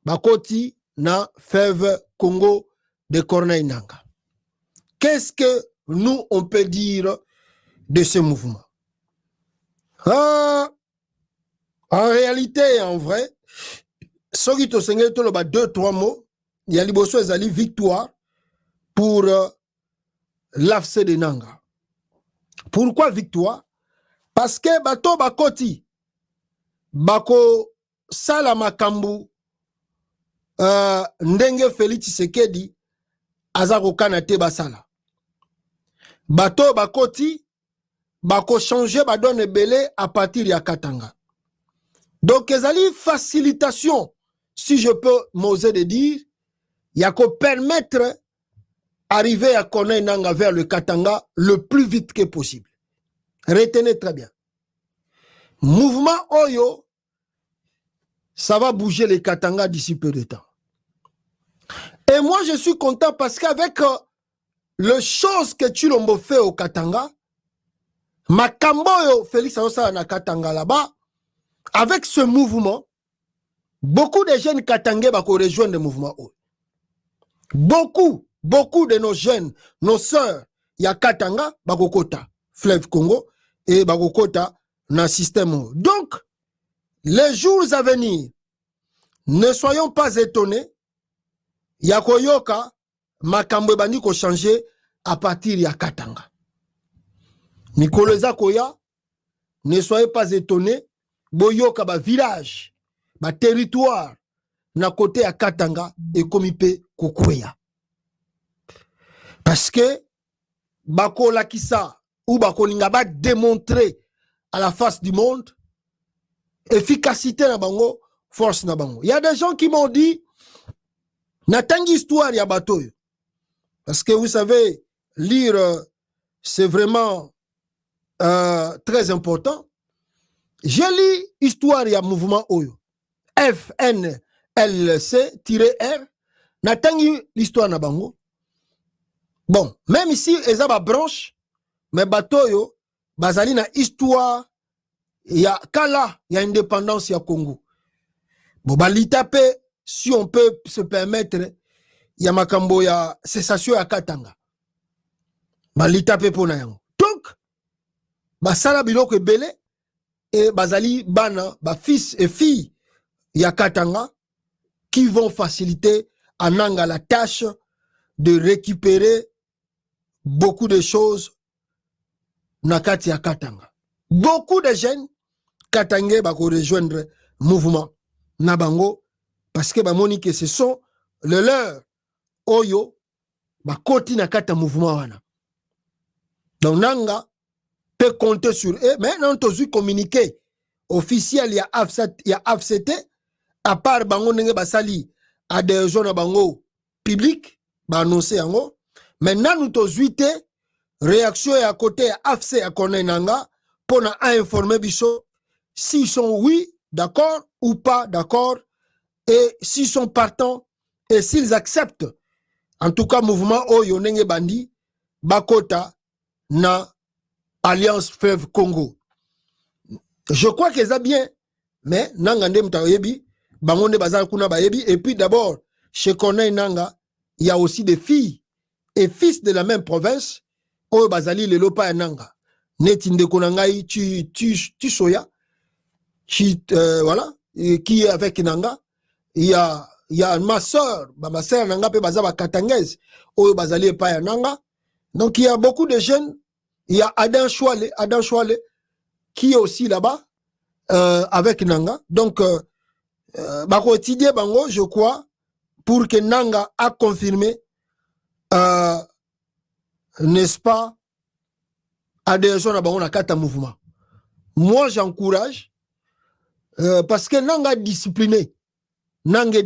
Bakoti, na Fève Congo de Corneille Nangaa. Qu'est-ce que nous, on peut dire de ce mouvement? En réalité, en vrai, soki tosengeli toloba 2-3 mots, il y a liboso ezali victoire pour l'AFC de Nangaa. Pourquoi victoire? Parce que bato bakoti bako sala makambu ndenge Félix Tshisekedi aza kokana te basala. Bato bakoti bako changer badone belé à partir ya Katanga. Donc ezali facilitation, si je peux m'oser de dire, ya ko permettre arriver à Corneille Nangaa vers le Katanga le plus vite que possible. Retenez très bien. Mouvement Oyo, ça va bouger les Katanga d'ici peu de temps. Et moi, je suis content parce qu'avec le chose que Tshilombo fait au Katanga, Makambo Félix Aosala na Katanga là-bas, avec ce mouvement, beaucoup de jeunes Katangais vont rejoindre le mouvement Oyo. Beaucoup de nos jeunes, nos sœurs, il y a Katanga, Bakokota, Fleuve Congo, et Bakokota, dans le système. Donc, les jours à venir, ne soyons pas étonnés, Yakoyoka, Makambo Bandi ko changer à partir de Katanga. Nikoleza Koya, ne soyez pas étonnés, Boyoka ba village, ba territoire, na côté à Katanga et Komipe Kokwea. Parce que Bako Lakisa ou Bako Lingaba démontrer à la face du monde efficacité na bango, force na bango. Il y a des gens qui m'ont dit Natangi histoire ya batoyo. Parce que vous savez, lire c'est vraiment très important. J'ai lu histoire ya mouvement Oyo. FNLC-R. Natangi l'histoire na bango. Bon, même ici, ils ont une branche, mais batoyo, bazali na histoire, il y a Kala, il y a indépendance, il y a Congo. Bon, balitape, si on peut se permettre, il y a Makambo, il y a cessation à Katanga. Balitape pour nayango. Donc, basala biloko ebele, et bazali bana, ba fils et filles, il y a Katanga, qui vont faciliter à Nangaa la tâche de récupérer beaucoup de choses nakati ya Katanga. Beaucoup de jeunes Katangais bako rejoindre mouvement Nabango parce que bamoni que ce sont le leur oyo bakoti nakata mouvement wana. Donc nanga peut compter sur eux, mais non tozu communiqué officiel ya AFCT à part bango nenge basali adhésion na bango public ba annoncer yango. Maintenant nous tozuite réaction à côté ya AFC à Konenanga pour na informer biso s'ils sont oui d'accord ou pas d'accord et s'ils sont partants et s'ils acceptent en tout cas mouvement oyo nenge bandi bakota na Alliance Fleuve Congo. Je crois que ça bien mais nanga nde mtayebi bangonde bazal kuna bayebi et puis d'abord chez Corneille Nanga il y a aussi des filles et fils de la même province oyo bazali lelo pa ya nanga neti ndeko na ngai tu soya voilà qui est avec nanga il y a ma sœur nanga pe baza ba katangaise oyo bazali pa ya nanga. Donc il y a beaucoup de jeunes. Il y a Adam Chouale qui est aussi là-bas avec Nanga. Donc bako étudier bango je crois pour que Nanga a confirmé n'est-ce pas adhésion à bango na kata mouvement. Moi j'encourage parce que Nanga est discipliné. Nanga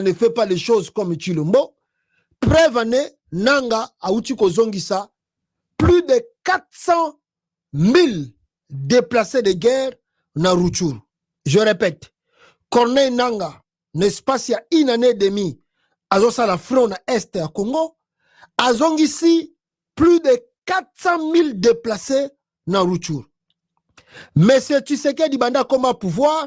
ne fait pas les choses comme Chilombo. Preuve année Nanga a outi kozongisa plus de 400 000 déplacés de guerre na Rutshuru. Je répète, Corneille Nanga, n'est-ce pas, il y a une année et demie, à la front na Est à Congo, a ici plus de 400 000 déplacés na Rutshuru. Mais c'est Tshisekedi Banda comme pouvoir,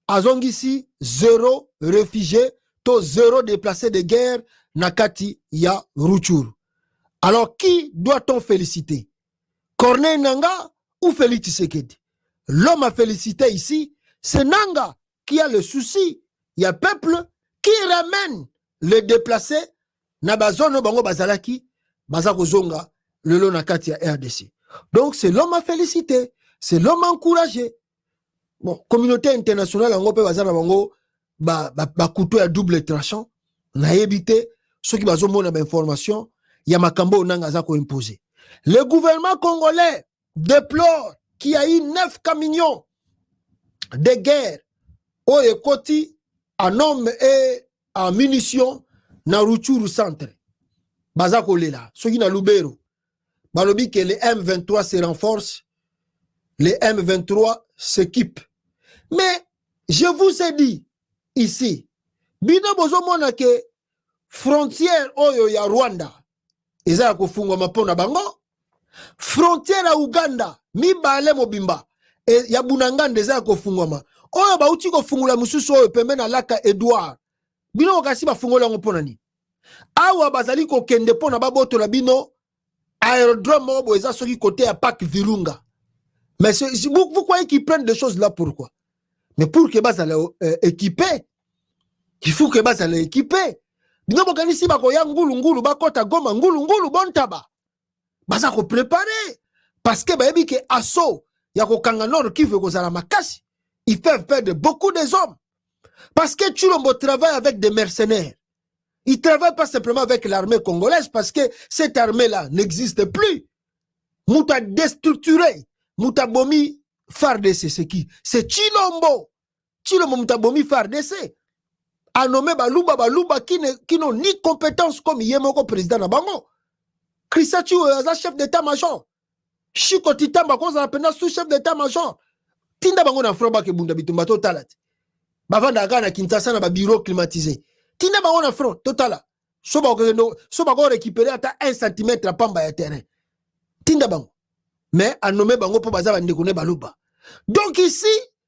a ici zéro réfugié, to zéro déplacé de guerre na kati ya Rutshuru. Alors, qui doit-on féliciter? Corneille Nanga ou Félix Tshisekedi? L'homme à féliciter ici, c'est Nanga qui a le souci. Il y a peuple qui ramène les déplacés na bazono bango bazalaki bazakozonga le lo nakati ya RDC. Donc, c'est l'homme à féliciter. C'est l'homme à encourager. Bon, communauté internationale en pe bazana bango ba couteau à double tranchant. Na évité ceux qui bazomona information. Il y a Makambo Nanga Zako imposé. Le gouvernement congolais déplore qu'il y a eu 9 camions de guerre au Ekoti en hommes et en munitions dans Rutshuru centre. Bazako Lela, ceux qui na Lubero. Balobi que les M23 se renforcent, les M23 s'équipent. Mais je vous ai dit ici, bino bozo mona ke frontière oyo ya Rwanda. Eza kufungwa mapona bango frontière à Uganda mibale mobimba ya Bunangande eza kufungwa ma oyo bauti kofungula mususu oyo pembe na laka Edouard bino kasi bafungola ngopona ni awa bazali ko kende pona baboto na bino aérodrome obo eza soki côté à Parc Virunga. Mais vous croyez qu'ils prennent des choses là pourquoi? Mais pour que bazali équipé, il faut que bazali équipé. Bino bokanisi bako ya ngulu bakota Goma ngulu bontaba baza ko préparer parce que bayebi ke asso ya ko kanga nord Kivu ko zala makasi ils peuvent perdre beaucoup des hommes parce que Tshilombo travaille avec des mercenaires. Il travaille pas simplement avec l'armée congolaise parce que cette armée là n'existe plus. Mouta déstructuré, mouta bomi FARDC c'est qui? C'est Tshilombo mouta bomi FARDC. A nommé Baluba qui n'ont ni compétence comme Yemoko président na bango. Chrisachi est chef d'état-major. Chiko Titamba koza pena sous-chef d'état-major. Tinda bango na front ba ke bunda bitumba totalat. Bavanda gana Kinshasa na ba bureau climatisé. Tinda bango na front totala. So ba ko récupérer ata 1 cm la pamba ya terrain. Tinda bango. Mais a nommé bango po baza bandeko ne Baluba. Donc ici,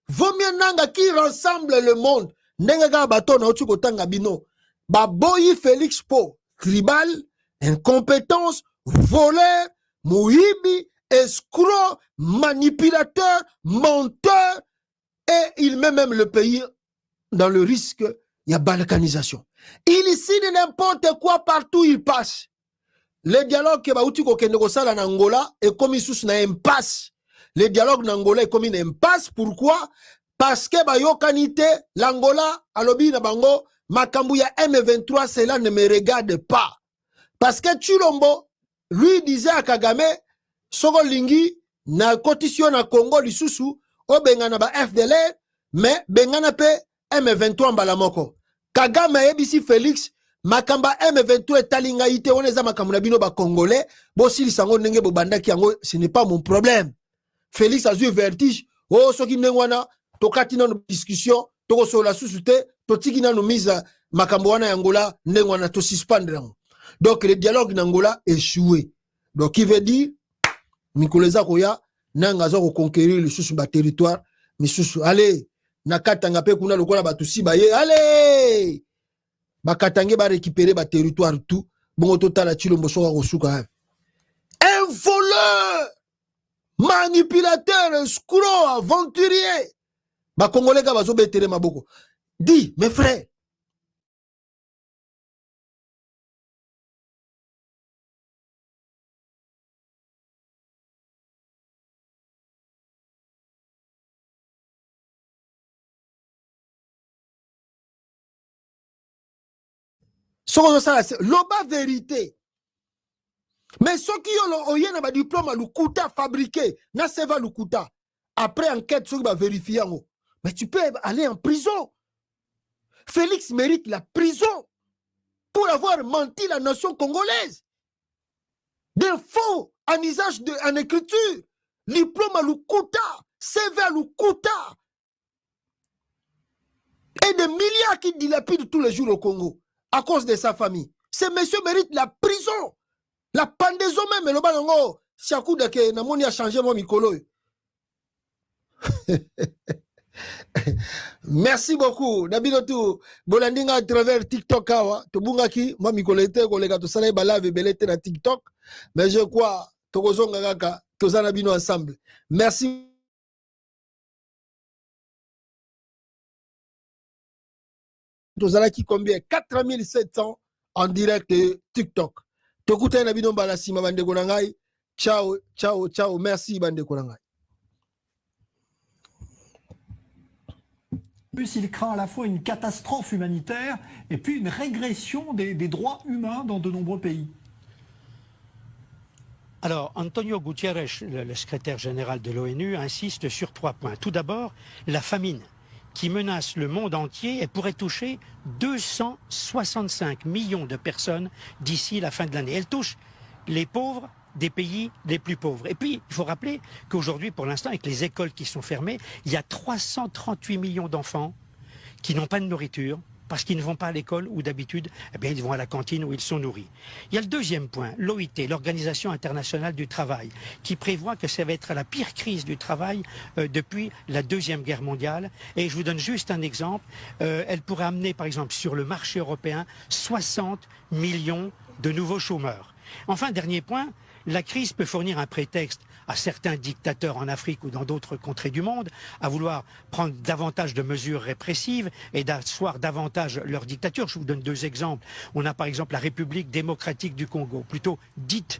vaut mieux Nanga qui rassemble le monde. Nenga bato na otu kotanga bino baboyi Félix Po tribal incompétence voleur mohibi escroc manipulateur menteur et il met même le pays dans le risque. Il y a balkanisation, il signe n'importe quoi partout il passe. le dialogue que bauti ko kende ko sala na Angola et comme sous na impasse. Le dialogue na Angola est comme une impasse. Pourquoi? Parce que bayokanite l'Angola alobi na bango makambu ya M23 cela ne me regarde pas. Parce que Chilombo lui disait à Kagame soko lingi na cotisation na Congo lisusu o bengana ba FDLR mais bengana pe M23 mbalamoko. Kagame ebisi Félix makamba M23 etalinga ite oneza makambu na bino ba congolais bo sili sango ndenge bo bandaki yango ce n'est pas mon problème. Félix a eu vertige oh soki ndengwana tokati na discussion toko sola susute totiki na no mise makambu wana yangola ndengwana to suspendre. Donc le dialogue n'Angola échoué. Donc il veut dire Mikoleza Koya nanga zo conquérir le sous ba territoire mais sous allez nakatanga pe kuna lokola batusi ba ye allez bakatange ba récupérer ba territoire tout bon total Chilombo so ko suka un voleur manipulateur escroc aventurier ba congolais ka bazo betere maboko dis mes frères. L'oba vérité. Mais ceux qui ont un diplôme à l'Ukuta fabriqué, na seva l'Ukuta. Après enquête, ceux qui vont vérifier. Mais tu peux aller en prison. Félix mérite la prison pour avoir menti la nation congolaise. Des faux en usage en écriture. Diplôme à l'Ukuta, CV à l'Ukuta. Et des milliards qui dilapident tous les jours au Congo. À cause de sa famille. Ce monsieur mérite la prison. La pendaison même. Le balongo. Siakuda ke namoni a changé mon mikolo. Merci beaucoup. Nabinotu. Bolandinga à travers TikTok. Tobunga ki. Moi mikolo ete. Kolega to sala balave belete na TikTok. Mais je crois. Tokozonga kaka. Tozana bino ensemble. Merci. Tozala qui combien 4700 en direct de TikTok. Tokuta na bino bala sima bande konangai. Ciao, ciao, ciao. Merci bande konangai. Plus, il craint à la fois une catastrophe humanitaire et puis une régression des droits humains dans de nombreux pays. Alors, Antonio Guterres, le secrétaire général de l'ONU, insiste sur 3 points. Tout d'abord, la famine qui menace le monde entier et pourrait toucher 265 millions de personnes d'ici la fin de l'année. Elle touche les pauvres des pays les plus pauvres. Et puis, il faut rappeler qu'aujourd'hui, pour l'instant, avec les écoles qui sont fermées, il y a 338 millions d'enfants qui n'ont pas de nourriture parce qu'ils ne vont pas à l'école où d'habitude, eh bien, ils vont à la cantine où ils sont nourris. Il y a le deuxième point, l'OIT, l'Organisation internationale du travail, qui prévoit que ça va être la pire crise du travail depuis la Deuxième Guerre mondiale. Et je vous donne juste un exemple. Elle pourrait amener, par exemple, sur le marché européen, 60 millions de nouveaux chômeurs. Enfin, dernier point, la crise peut fournir un prétexte à certains dictateurs en Afrique ou dans d'autres contrées du monde à vouloir prendre davantage de mesures répressives et d'asseoir davantage leur dictature. Je vous donne 2 exemples. On a par exemple la République démocratique du Congo, plutôt dite